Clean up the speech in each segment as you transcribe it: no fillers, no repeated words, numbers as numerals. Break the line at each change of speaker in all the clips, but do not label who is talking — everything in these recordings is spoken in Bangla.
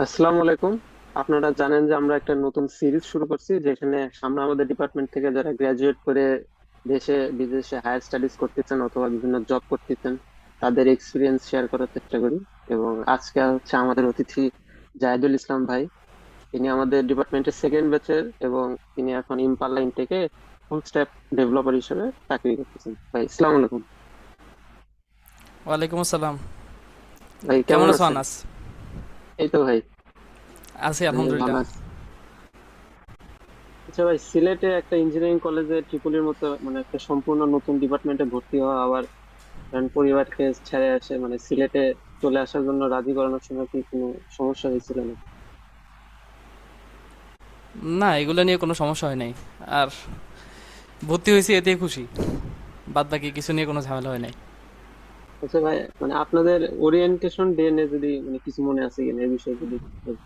আসসালামু আলাইকুম। আপনারা জানেন যে আমরা একটা নতুন সিরিজ শুরু করছি, যেখানে সামনে আমাদের ডিপার্টমেন্ট থেকে যারা গ্রাজুয়েট করে দেশে বিদেশে হায়ার স্টাডিজ করতেছেন অথবা বিভিন্ন জব করতেছেন তাদের এক্সপিরিয়েন্স শেয়ার করার চেষ্টা করি। এবং আজকে হচ্ছে আমাদের অতিথি জাহিদুল ইসলাম ভাই। তিনি আমাদের ডিপার্টমেন্টের সেকেন্ড ব্যাচের এবং তিনি এখন ইম্পাল্লা ইনটেকে ফুল স্ট্যাক ডেভেলপার হিসেবে চাকরি করতেছেন। ভাই আসসালামু আলাইকুম।
ওয়ালাইকুম আসসালাম।
ভাই
কেমন
কেমন
আছো
আছেন?
আনাস?
এই তো ভাই,
আছি
আমি ভালো
আলহামদুলিল্লাহ।
আছি। আচ্ছা ভাই, সিলেটে একটা ইঞ্জিনিয়ারিং কলেজে ট্রিপলির মতো মানে একটা সম্পূর্ণ নতুন ডিপার্টমেন্টে ভর্তি হওয়া, আবার কারণ পরিবারকে ছেড়ে আসে মানে সিলেটে চলে আসার জন্য রাজি করানোর সময় কি কোনো সমস্যা হয়েছিল না?
না, এগুলো নিয়ে কোনো সমস্যা হয় নাই। আর ভর্তি হয়েছি এতেই খুশি। বাদ বাকি কিছু নিয়ে কোনো ঝামেলা হয় নাই।
আচ্ছা ভাই, মানে আপনাদের ওরিয়েন্টেশন ডে নিয়ে যদি মানে কিছু মনে আছে কিনা এই বিষয়ে যদি বলতেন।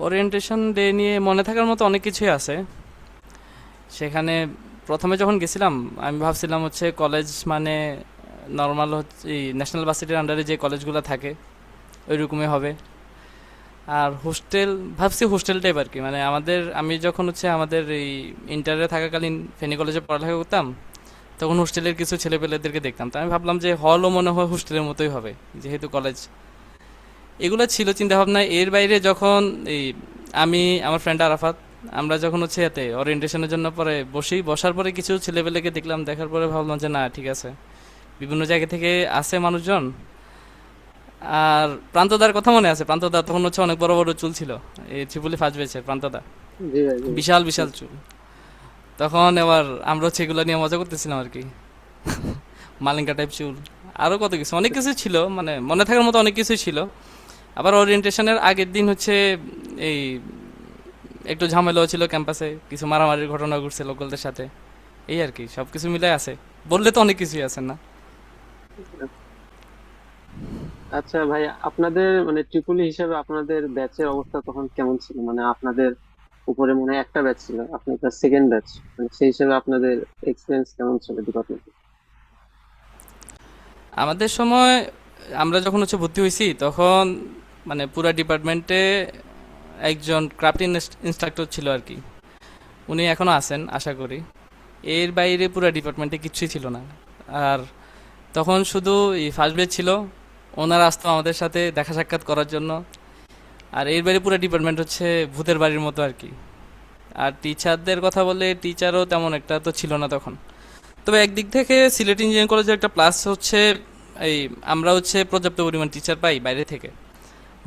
ওরিয়েন্টেশন ডে নিয়ে মনে থাকার মতো অনেক কিছুই আছে। সেখানে প্রথমে যখন গেছিলাম আমি ভাবছিলাম হচ্ছে কলেজ মানে নর্মাল হচ্ছে ন্যাশনাল ভার্সিটির আন্ডারে যে কলেজগুলো থাকে ওই রকমই হবে। আর হোস্টেল ভাবছি হোস্টেল টাইপ আর কি, মানে আমি যখন হচ্ছে আমাদের এই ইন্টারে থাকাকালীন ফেনী কলেজে পড়ালেখা করতাম, তখন হোস্টেলের কিছু ছেলেপেলেদেরকে দেখতাম, তো আমি ভাবলাম যে হলও মনে হয় হোস্টেলের মতোই হবে, যেহেতু কলেজ। এগুলো ছিল চিন্তা ভাবনা। এর বাইরে যখন এই আমি আমার ফ্রেন্ড আরাফাত আমরা যখন হচ্ছে এতে ওরিয়েন্টেশনের জন্য পরে বসার পরে কিছু ছেলেপেলেকে দেখলাম, দেখার পরে ভাবলাম যে না ঠিক আছে, বিভিন্ন জায়গা থেকে আসে মানুষজন। আর প্রান্তদার কথা মনে আছে? প্রান্তদা তখন হচ্ছে অনেক বড় বড় চুল ছিল, এই ত্রিপুলি ফার্স্ট বেচে প্রান্তদা,
জি ভাই, জি।
বিশাল
জি।
বিশাল চুল। তখন এবার আমরা হচ্ছে এগুলো নিয়ে মজা করতেছিলাম আর কি, মালিঙ্গা টাইপ চুল। আরো কত কিছু অনেক কিছু ছিল, মানে মনে থাকার মতো অনেক কিছুই ছিল। আবার ওরিয়েন্টেশনের আগের দিন হচ্ছে এই একটু ঝামেলাও ছিল ক্যাম্পাসে, কিছু মারামারির ঘটনা ঘটছে লোকালদের সাথে। এই আর কি, সবকিছু মিলাই আছে, বললে তো অনেক কিছুই আছে না।
আচ্ছা ভাই, আপনাদের মানে ট্রিপলি হিসেবে আপনাদের ব্যাচের অবস্থা তখন কেমন ছিল? মানে আপনাদের উপরে মনে হয় একটা ব্যাচ ছিল, আপনি তার সেকেন্ড ব্যাচ, মানে সেই হিসেবে আপনাদের এক্সপিরিয়েন্স কেমন ছিল ডিপার্টমেন্টে?
আমাদের সময় আমরা যখন হচ্ছে ভর্তি হয়েছি তখন মানে পুরা ডিপার্টমেন্টে একজন ক্রাফটিং ইনস্ট্রাক্টর ছিল আর কি, উনি এখনো আছেন আশা করি। এর বাইরে পুরা ডিপার্টমেন্টে কিচ্ছুই ছিল না। আর তখন শুধু এই ফার্স্ট বেচ ছিল, ওনারা আসতো আমাদের সাথে দেখা সাক্ষাৎ করার জন্য। আর এর বাইরে পুরো ডিপার্টমেন্ট হচ্ছে ভূতের বাড়ির মতো আর কি। আর টিচারদের কথা বললে টিচারও তেমন একটা তো ছিল না তখন। তবে একদিক থেকে সিলেট ইঞ্জিনিয়ারিং কলেজের একটা প্লাস হচ্ছে এই আমরা হচ্ছে পর্যাপ্ত পরিমাণ টিচার পাই বাইরে থেকে,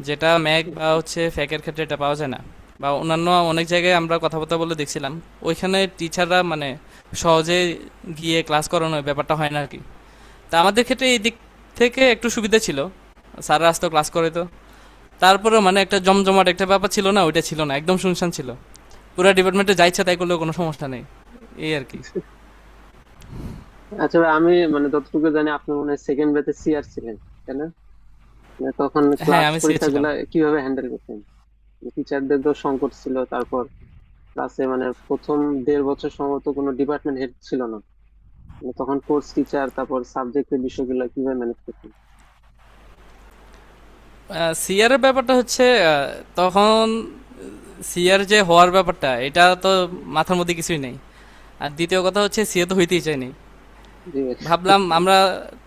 যেটা ম্যাক বা হচ্ছে ফ্যাকের ক্ষেত্রে এটা পাওয়া যায় না। বা অন্যান্য অনেক জায়গায় আমরা কথাবার্তা বলে দেখছিলাম, ওইখানে টিচাররা মানে সহজে গিয়ে ক্লাস করানোর ব্যাপারটা হয় না আর কি। তা আমাদের ক্ষেত্রে এই দিক থেকে একটু সুবিধা ছিল, স্যাররা আসতো ক্লাস করে তো। তারপরে মানে একটা জমজমাট একটা ব্যাপার ছিল না, ওইটা ছিল না, একদম শুনশান ছিল। পুরো ডিপার্টমেন্টে যা ইচ্ছা তাই করলেও কোনো সমস্যা নেই, এই আর কি।
আচ্ছা ভাই, আমি মানে যতটুকু জানি আপনি মনে হয় সেকেন্ড ব্যাচে সিআর ছিলেন, তাই না? মানে তখন
হ্যাঁ,
ক্লাস
আমি সিএ ছিলাম।
পরীক্ষাগুলো কিভাবে হ্যান্ডেল করতেন? টিচারদের তো সংকট ছিল, তারপর ক্লাসে মানে প্রথম 1.5 বছর সম্ভবত কোনো ডিপার্টমেন্ট হেড ছিল না, মানে তখন কোর্স টিচার তারপর সাবজেক্টের বিষয়গুলো কিভাবে ম্যানেজ করতেন?
সিআর এর ব্যাপারটা হচ্ছে তখন সিআর যে হওয়ার ব্যাপারটা এটা তো মাথার মধ্যে কিছুই নেই। আর দ্বিতীয় কথা হচ্ছে সিএ তো হইতেই চাইনি।
জি ভাই।
ভাবলাম আমরা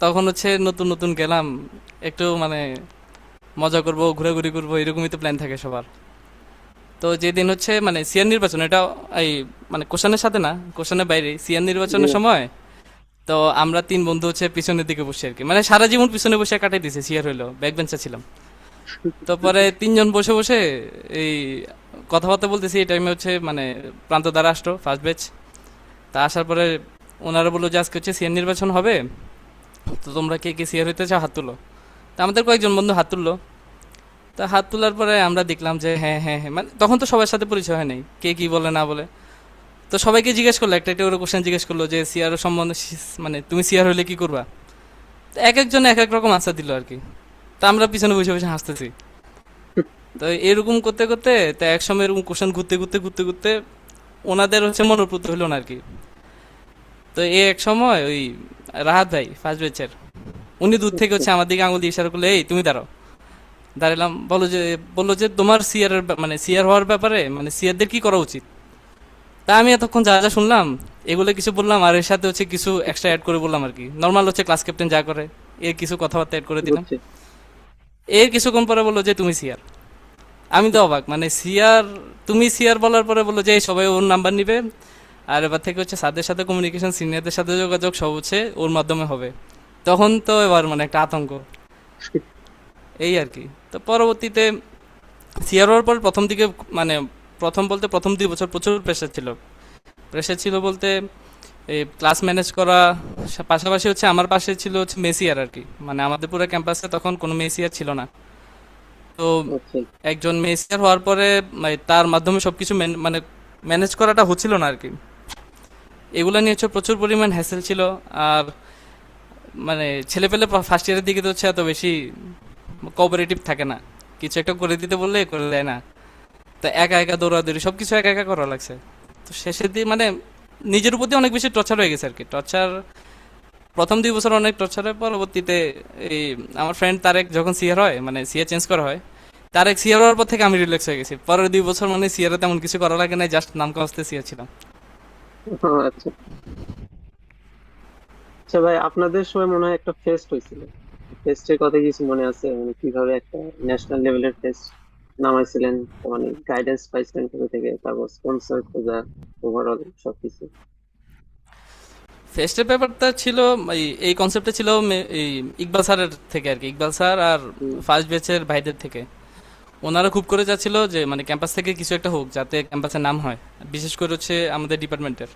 তখন হচ্ছে নতুন নতুন গেলাম, একটু মানে মজা করব, ঘোরাঘুরি করব, এরকমই তো প্ল্যান থাকে সবার। তো যেদিন হচ্ছে মানে সিআর নির্বাচন, এটা এই মানে কোশ্চেনের সাথে না, কোশ্চেনের বাইরে সিআর
জি
নির্বাচনের
ভাই।
সময়, তো আমরা তিন বন্ধু হচ্ছে পিছনের দিকে বসে আর কি, মানে সারা জীবন পিছনে বসে কাটাই দিছে, সিআর হইলো ব্যাক বেঞ্চে ছিলাম। তারপরে তিনজন বসে বসে এই কথাবার্তা বলতেছি, এই টাইমে হচ্ছে মানে প্রান্ত দ্বারা আসলো ফার্স্ট ব্যাচ। তা আসার পরে ওনারা বললো যে আজকে হচ্ছে সিআর নির্বাচন হবে, তো তোমরা কে কে সিআর হইতে চাও হাত তুলো। তা আমাদের কয়েকজন বন্ধু হাত তুললো। তা হাত তোলার পরে আমরা দেখলাম যে হ্যাঁ হ্যাঁ হ্যাঁ, মানে তখন তো সবার সাথে পরিচয় হয় নাই, কে কি বলে না বলে। তো সবাইকে জিজ্ঞেস করলো, একটা একটা করে কোশ্চেন জিজ্ঞেস করলো যে সিআর সম্বন্ধে, মানে তুমি সিআর হলে কি করবা। তো এক একজন এক এক রকম আনসার দিল আর কি। তা আমরা পিছনে বসে বসে হাসতেছি। তো এরকম করতে করতে, তা এক সময় এরকম কোশ্চেন ঘুরতে ঘুরতে ঘুরতে ঘুরতে ওনাদের হচ্ছে মনোপুত হইলো না আর কি। তো এই এক সময় ওই রাহাত ভাই ফার্স্ট বেচের, উনি দূর থেকে হচ্ছে আমার দিকে আঙুল দিয়ে ইশারা করলে এই তুমি দাঁড়াও। দাঁড়ালাম, বললো যে তোমার সিআর এর মানে সিআর হওয়ার ব্যাপারে মানে সিআরদের কি করা উচিত। তা আমি এতক্ষণ যা যা শুনলাম এগুলো কিছু বললাম, আর এর সাথে হচ্ছে কিছু এক্সট্রা অ্যাড করে বললাম আর কি, নর্মাল হচ্ছে ক্লাস ক্যাপ্টেন যা করে এর কিছু কথাবার্তা অ্যাড করে দিলাম।
বুঝছি।
এর কিছুক্ষণ পরে বললো যে তুমি সিআর। আমি তো অবাক, মানে সিআর, তুমি সিআর বলার পরে বললো যে এই সবাই ওর নাম্বার নিবে, আর এবার থেকে হচ্ছে স্যারদের সাথে কমিউনিকেশন, সিনিয়রদের সাথে যোগাযোগ সব হচ্ছে ওর মাধ্যমে হবে। তখন তো এবার মানে একটা আতঙ্ক, এই আর কি। তো পরবর্তীতে সিআর হওয়ার পর প্রথম দিকে মানে প্রথম বলতে প্রথম 2 বছর প্রচুর প্রেশার ছিল। প্রেশার ছিল বলতে এই ক্লাস ম্যানেজ করা, পাশাপাশি হচ্ছে আমার পাশে ছিল হচ্ছে মেসিয়ার আর কি, মানে আমাদের পুরো ক্যাম্পাসে তখন কোনো মেসিয়ার ছিল না। তো
আচ্ছা।
একজন মেসিয়ার হওয়ার পরে মানে তার মাধ্যমে সবকিছু মানে ম্যানেজ করাটা হচ্ছিল না আর কি। এগুলো নিয়ে হচ্ছে প্রচুর পরিমাণ হ্যাসেল ছিল। আর মানে ছেলেপেলে ফার্স্ট ইয়ারের দিকে তো হচ্ছে এত বেশি কোঅপারেটিভ থাকে না, কিছু একটা করে দিতে বললে করে দেয় না। তো একা একা দৌড়াদৌড়ি সব কিছু একা একা করা লাগছে। তো শেষের দিকে মানে নিজের প্রতি অনেক বেশি টর্চার হয়ে গেছে আর কি। টর্চার প্রথম 2 বছর অনেক টর্চার হয়, পরবর্তীতে এই আমার ফ্রেন্ড তারেক যখন সিআর হয় মানে সিআর চেঞ্জ করা হয়, তারেক সিআর হওয়ার পর থেকে আমি রিল্যাক্স হয়ে গেছি। পরের 2 বছর মানে সিআর তেমন কিছু করা লাগে না, জাস্ট নাম কাস্তে সিআর ছিলাম।
ও আচ্ছা। আচ্ছা ভাই, আপনাদের সময় মনে হয় একটা ফেস্ট হয়েছিল, ফেস্টের কথা কিছু মনে আছে? মানে কিভাবে একটা ন্যাশনাল লেভেলের ফেস্ট নামাইছিলেন, তো মানে গাইডেন্স পাইছিলেন কোথা থেকে, তারপর স্পন্সর খোঁজা, ওভারঅল সবকিছু।
ফেস্টের ব্যাপারটা ছিল এই কনসেপ্টটা ছিল এই ইকবাল স্যারের থেকে আর কি, ইকবাল স্যার আর
হুম।
ফার্স্ট ব্যাচের ভাইদের থেকে। ওনারা খুব করে যাচ্ছিল যে মানে ক্যাম্পাস থেকে কিছু একটা হোক যাতে ক্যাম্পাসের নাম হয়, বিশেষ করে হচ্ছে আমাদের ডিপার্টমেন্টের।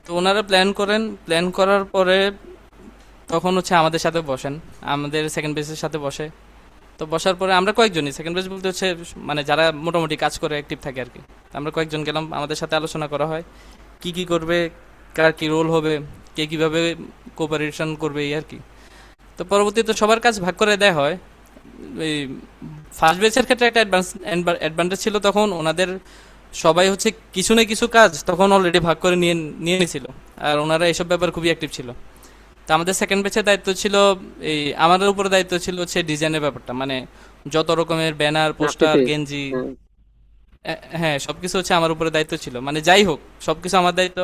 তো ওনারা প্ল্যান করেন, প্ল্যান করার পরে তখন হচ্ছে আমাদের সাথে বসেন, আমাদের সেকেন্ড বেসের সাথে বসে। তো বসার পরে আমরা কয়েকজনই, সেকেন্ড বেস বলতে হচ্ছে মানে যারা মোটামুটি কাজ করে অ্যাক্টিভ থাকে আর কি, আমরা কয়েকজন গেলাম, আমাদের সাথে আলোচনা করা হয় কি কি করবে, কার কি রোল হবে, কে কিভাবে কোঅপারেশন করবে এই আর কি। তো পরবর্তীতে সবার কাজ ভাগ করে দেয়া হয়। এই ফার্স্ট বেচের ক্ষেত্রে একটা অ্যাডভান্টেজ ছিল, তখন ওনাদের সবাই হচ্ছে কিছু না কিছু কাজ তখন অলরেডি ভাগ করে নিয়ে নিয়ে নিয়েছিল, আর ওনারা এইসব ব্যাপার খুবই অ্যাক্টিভ ছিল। তো আমাদের সেকেন্ড ব্যাচের দায়িত্ব ছিল এই আমাদের উপরে দায়িত্ব ছিল হচ্ছে ডিজাইনের ব্যাপারটা, মানে যত রকমের ব্যানার, পোস্টার,
গ্রাফিতিক্স।
গেঞ্জি,
হ্যাঁ।
হ্যাঁ সবকিছু হচ্ছে আমার উপরে দায়িত্ব ছিল, মানে যাই হোক সবকিছু আমার দায়িত্ব।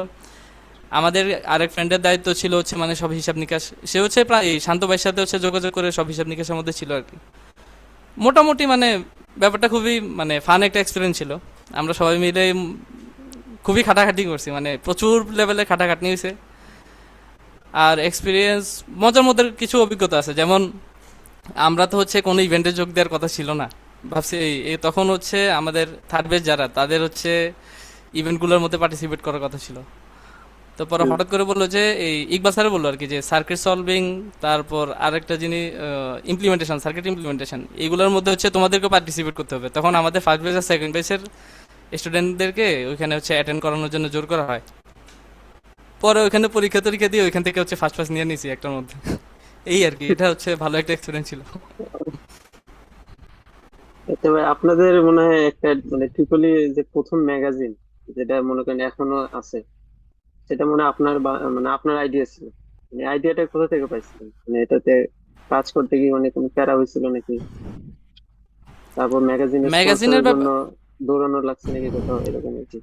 আমাদের আরেক ফ্রেন্ডের দায়িত্ব ছিল হচ্ছে মানে সব হিসাব নিকাশ, সে হচ্ছে প্রায় এই শান্ত ভাইয়ের সাথে হচ্ছে যোগাযোগ করে সব হিসাব নিকাশের মধ্যে ছিল আর কি। মোটামুটি মানে ব্যাপারটা খুবই মানে ফান একটা এক্সপিরিয়েন্স ছিল। আমরা সবাই মিলে খুবই খাটাখাটি করছি, মানে প্রচুর লেভেলে খাটাখাটনি হয়েছে। আর এক্সপিরিয়েন্স মজার মধ্যে কিছু অভিজ্ঞতা আছে, যেমন আমরা তো হচ্ছে কোনো ইভেন্টে যোগ দেওয়ার কথা ছিল না, ভাবছি তখন হচ্ছে আমাদের থার্ড বেজ যারা তাদের হচ্ছে ইভেন্টগুলোর মধ্যে পার্টিসিপেট করার কথা ছিল। তো পরে
হুম।
হঠাৎ করে বললো যে এই ইকবাল স্যার বললো আর কি যে সার্কিট সলভিং, তারপর আরেকটা জিনিস ইমপ্লিমেন্টেশন, সার্কিট ইমপ্লিমেন্টেশন, এগুলোর মধ্যে হচ্ছে তোমাদেরকে পার্টিসিপেট করতে হবে। তখন আমাদের ফার্স্ট বেজ আর সেকেন্ড বেজের স্টুডেন্টদেরকে ওইখানে হচ্ছে অ্যাটেন্ড করানোর জন্য জোর করা হয়। পরে ওইখানে পরীক্ষা টরীক্ষা দিয়ে ওইখান থেকে হচ্ছে ফার্স্ট ফার্স্ট নিয়ে নিয়েছি একটার মধ্যে। এই আর কি, এটা হচ্ছে ভালো একটা এক্সপিরিয়েন্স ছিল।
এতে ভাই আপনাদের মনে হয় একটা মানে ট্রিপলি যে প্রথম ম্যাগাজিন, যেটা মনে করেন এখনো আছে, সেটা মনে হয় আপনার মানে আপনার আইডিয়া ছিল। মানে আইডিয়াটা কোথা থেকে পাইছিলেন? মানে এটাতে কাজ করতে গিয়ে মানে কোনো প্যারা হয়েছিল নাকি? তারপর ম্যাগাজিনের
ম্যাগাজিনের
স্পন্সরের জন্য
ব্যাপার
দৌড়ানো লাগছে নাকি কোথাও, এরকম আর কি?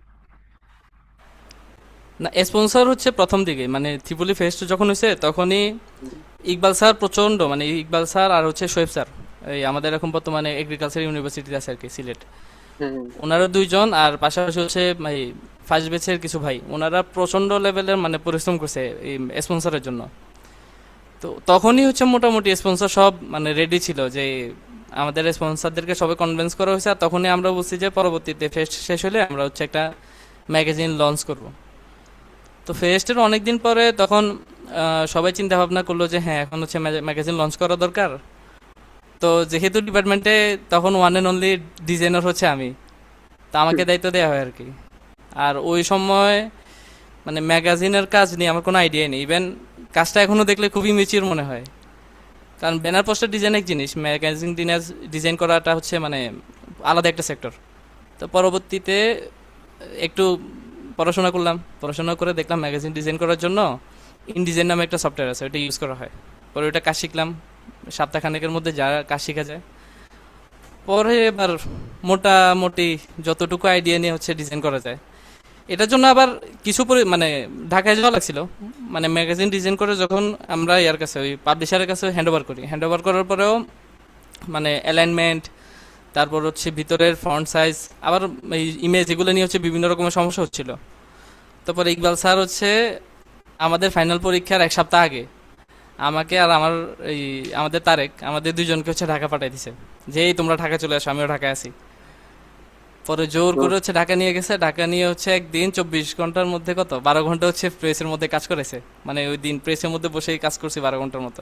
না, স্পন্সর হচ্ছে প্রথম দিকে মানে ত্রিপুলি ফেস্ট যখন হয়েছে তখনই ইকবাল স্যার প্রচন্ড, মানে ইকবাল স্যার আর হচ্ছে শোয়েব স্যার, এই আমাদের এখন বর্তমানে এগ্রিকালচার ইউনিভার্সিটিতে আছে আর কি সিলেট,
হ্যাঁ।
ওনারা দুইজন আর পাশাপাশি হচ্ছে এই ফার্স্ট বেচের কিছু ভাই, ওনারা প্রচন্ড লেভেলের মানে পরিশ্রম করছে এই স্পন্সরের জন্য। তো তখনই হচ্ছে মোটামুটি স্পন্সর সব মানে রেডি ছিল যে আমাদের স্পন্সরদেরকে সবাই কনভিন্স করা হয়েছে, আর তখনই আমরা বলছি যে পরবর্তীতে ফেস্ট শেষ হলে আমরা হচ্ছে একটা ম্যাগাজিন লঞ্চ করব। তো ফেস্টের অনেক দিন পরে তখন সবাই চিন্তা ভাবনা করলো যে হ্যাঁ এখন হচ্ছে ম্যাগাজিন লঞ্চ করা দরকার। তো যেহেতু ডিপার্টমেন্টে তখন ওয়ান অ্যান্ড অনলি ডিজাইনার হচ্ছে আমি, তা আমাকে দায়িত্ব দেওয়া হয় আর কি। আর ওই সময় মানে ম্যাগাজিনের কাজ নিয়ে আমার কোনো আইডিয়া নেই, ইভেন কাজটা এখনো দেখলে খুবই মিচির মনে হয়, কারণ ব্যানার পোস্টার ডিজাইন এক জিনিস, ম্যাগাজিন ডিজাইন করাটা হচ্ছে মানে আলাদা একটা সেক্টর। তো পরবর্তীতে একটু পড়াশোনা করলাম, পড়াশোনা করে দেখলাম ম্যাগাজিন ডিজাইন করার জন্য ইনডিজাইন নামে একটা সফটওয়্যার আছে, ওটা ইউজ করা হয়। পরে ওটা কাজ শিখলাম, সপ্তাহখানেকের মধ্যে যা কাজ শেখা যায়। পরে এবার মোটামুটি যতটুকু আইডিয়া নিয়ে হচ্ছে ডিজাইন করা যায়, এটার জন্য আবার মানে ঢাকায় যাওয়া লাগছিল। মানে ম্যাগাজিন ডিজাইন করে যখন আমরা ইয়ার কাছে ওই পাবলিশারের কাছে হ্যান্ড ওভার করি, হ্যান্ড ওভার করার পরেও মানে অ্যালাইনমেন্ট, তারপর হচ্ছে ভিতরের ফন্ট সাইজ, আবার এই ইমেজ, এগুলো নিয়ে হচ্ছে বিভিন্ন রকমের সমস্যা হচ্ছিল। তারপরে ইকবাল স্যার হচ্ছে আমাদের ফাইনাল পরীক্ষার এক সপ্তাহ আগে আমাকে আর এই আমাদের তারেক, আমাদের দুইজনকে হচ্ছে ঢাকা পাঠাই দিছে, যে এই তোমরা ঢাকা চলে আসো, আমিও ঢাকায় আছি। পরে জোর
তো
করে হচ্ছে ঢাকা নিয়ে গেছে, ঢাকা নিয়ে হচ্ছে একদিন 24 ঘন্টার মধ্যে 12 ঘন্টা হচ্ছে প্রেসের মধ্যে কাজ করেছে। মানে ওই দিন প্রেসের মধ্যে বসেই কাজ করছি 12 ঘন্টার মতো।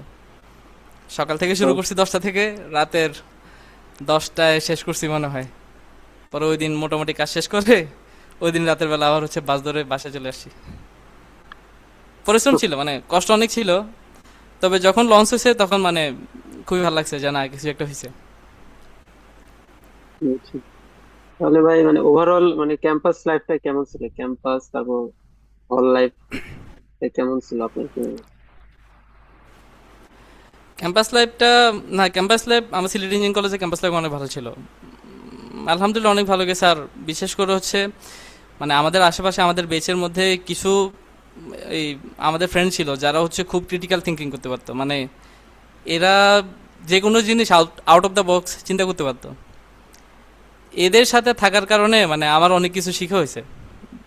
সকাল থেকে
তো
শুরু করছি 10টা থেকে, রাতের 10টায় শেষ করছি মনে হয়। পরে ওই দিন মোটামুটি কাজ শেষ করে ওই দিন রাতের বেলা আবার হচ্ছে বাস ধরে বাসায় চলে আসছি। পরিশ্রম ছিল, মানে কষ্ট অনেক ছিল, তবে যখন লঞ্চ হয়েছে তখন মানে খুবই ভালো লাগছে যে না কিছু একটা হয়েছে।
বুঝছি। তাহলে ভাই মানে ওভারঅল মানে ক্যাম্পাস লাইফটা কেমন ছিল, ক্যাম্পাস তারপর হল লাইফ কেমন ছিল আপনার কি মনে হয়?
ক্যাম্পাস লাইফটা, না ক্যাম্পাস লাইফ আমার সিলেট ইঞ্জিনিয়ারিং কলেজে ক্যাম্পাস লাইফ অনেক ভালো ছিল। আলহামদুলিল্লাহ অনেক ভালো গেছে। আর বিশেষ করে হচ্ছে মানে আমাদের আশেপাশে আমাদের বেচের মধ্যে কিছু এই আমাদের ফ্রেন্ড ছিল যারা হচ্ছে খুব ক্রিটিক্যাল থিঙ্কিং করতে পারতো। মানে এরা যে কোনো জিনিস আউট অফ দ্য বক্স চিন্তা করতে পারতো। এদের সাথে থাকার কারণে মানে আমার অনেক কিছু শিখা হয়েছে।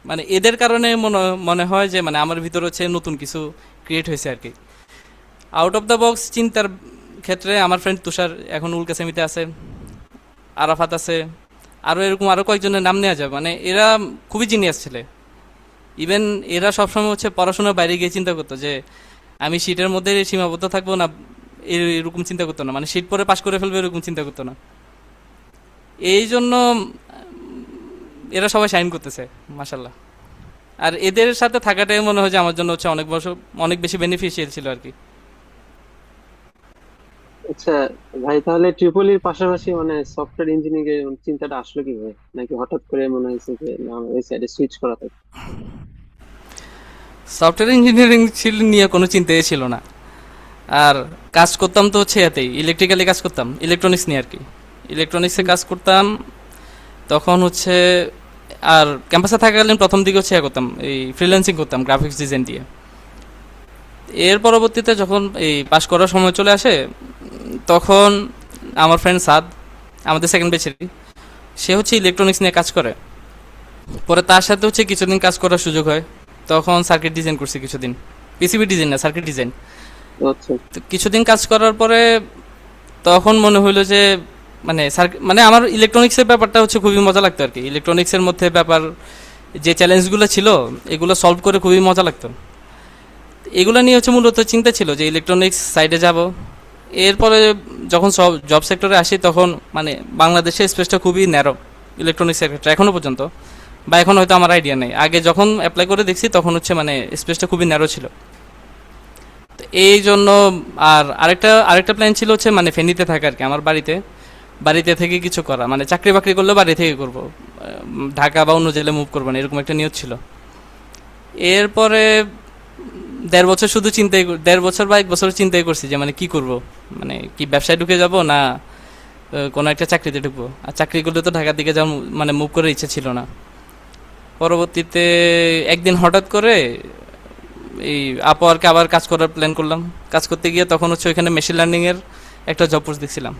মানে এদের কারণে মনে মনে হয় যে মানে আমার ভিতর হচ্ছে নতুন কিছু ক্রিয়েট হয়েছে আর কি। আউট অফ দ্য বক্স চিন্তার ক্ষেত্রে আমার ফ্রেন্ড তুষার এখন উলকাসেমিতে আছে, আরাফাত আছে, আরও এরকম আরও কয়েকজনের নাম নেওয়া যাবে। মানে এরা খুবই জিনিয়াস ছেলে। ইভেন এরা সবসময় হচ্ছে পড়াশোনার বাইরে গিয়ে চিন্তা করতো যে আমি শীটের মধ্যে সীমাবদ্ধ থাকবো না, এরকম চিন্তা করতো না। মানে শীট পরে পাশ করে ফেলবে এরকম চিন্তা করতো না। এই জন্য এরা সবাই শাইন করতেছে মাশাল্লাহ। আর এদের সাথে থাকাটাই মনে হয় যে আমার জন্য হচ্ছে অনেক বছর অনেক বেশি বেনিফিশিয়াল ছিল আর কি।
আচ্ছা ভাই, তাহলে ট্রিপলির পাশাপাশি মানে সফটওয়্যার ইঞ্জিনিয়ারিং এর চিন্তাটা আসলো কিভাবে, নাকি হঠাৎ করে মনে হয়েছে যে না ওই সাইডে সুইচ করা থাকে?
সফটওয়্যার ইঞ্জিনিয়ারিং ছিল নিয়ে কোনো চিন্তাই ছিল না। আর কাজ করতাম তো হচ্ছে এতেই, ইলেকট্রিক্যালি কাজ করতাম, ইলেকট্রনিক্স নিয়ে আর কি। ইলেকট্রনিক্সে কাজ করতাম তখন হচ্ছে। আর ক্যাম্পাসে থাকাকালীন প্রথম দিকে হচ্ছে করতাম, এই ফ্রিল্যান্সিং করতাম গ্রাফিক্স ডিজাইন দিয়ে। এর পরবর্তীতে যখন এই পাশ করার সময় চলে আসে, তখন আমার ফ্রেন্ড সাদ, আমাদের সেকেন্ড ব্যাচেরই, সে হচ্ছে ইলেকট্রনিক্স নিয়ে কাজ করে। পরে তার সাথে হচ্ছে কিছুদিন কাজ করার সুযোগ হয়, তখন সার্কিট ডিজাইন করছি কিছুদিন। পিসিবি ডিজাইন না, সার্কিট ডিজাইন।
আচ্ছা।
তো কিছুদিন কাজ করার পরে তখন মনে হইলো যে মানে মানে আমার ইলেকট্রনিক্সের ব্যাপারটা হচ্ছে খুবই মজা লাগতো আর কি। ইলেকট্রনিক্সের মধ্যে ব্যাপার যে চ্যালেঞ্জগুলো ছিল এগুলো সলভ করে খুবই মজা লাগতো। এগুলো নিয়ে হচ্ছে মূলত চিন্তা ছিল যে ইলেকট্রনিক্স সাইডে যাব। এরপরে যখন সব জব সেক্টরে আসি তখন মানে বাংলাদেশের স্পেসটা খুবই ন্যারো ইলেকট্রনিক্স সেক্টর এখনও পর্যন্ত, বা এখন হয়তো আমার আইডিয়া নেই। আগে যখন অ্যাপ্লাই করে দেখছি তখন হচ্ছে মানে স্পেসটা খুবই ন্যারো ছিল। তো এই জন্য আর আরেকটা প্ল্যান ছিল হচ্ছে মানে ফেনীতে থাকা আর কি, আমার বাড়িতে থেকে কিছু করা, মানে চাকরি বাকরি করলেও বাড়ি থেকে করব, ঢাকা বা অন্য জেলে মুভ করবো না, এরকম একটা নিয়ত ছিল। এরপরে 1.5 বছর শুধু 1.5 বছর বা 1 বছর চিন্তাই করছি যে মানে কি করব, মানে কি ব্যবসায় ঢুকে যাব না কোনো একটা চাকরিতে ঢুকবো। আর চাকরি করলে তো ঢাকার দিকে যাওয়ার মানে মুভ করার ইচ্ছে ছিল না। পরবর্তীতে একদিন হঠাৎ করে এই আপওয়ার্কে আবার কাজ করার প্ল্যান করলাম। কাজ করতে গিয়ে তখন হচ্ছে ওইখানে মেশিন লার্নিংয়ের একটা জব পোস্ট দেখছিলাম।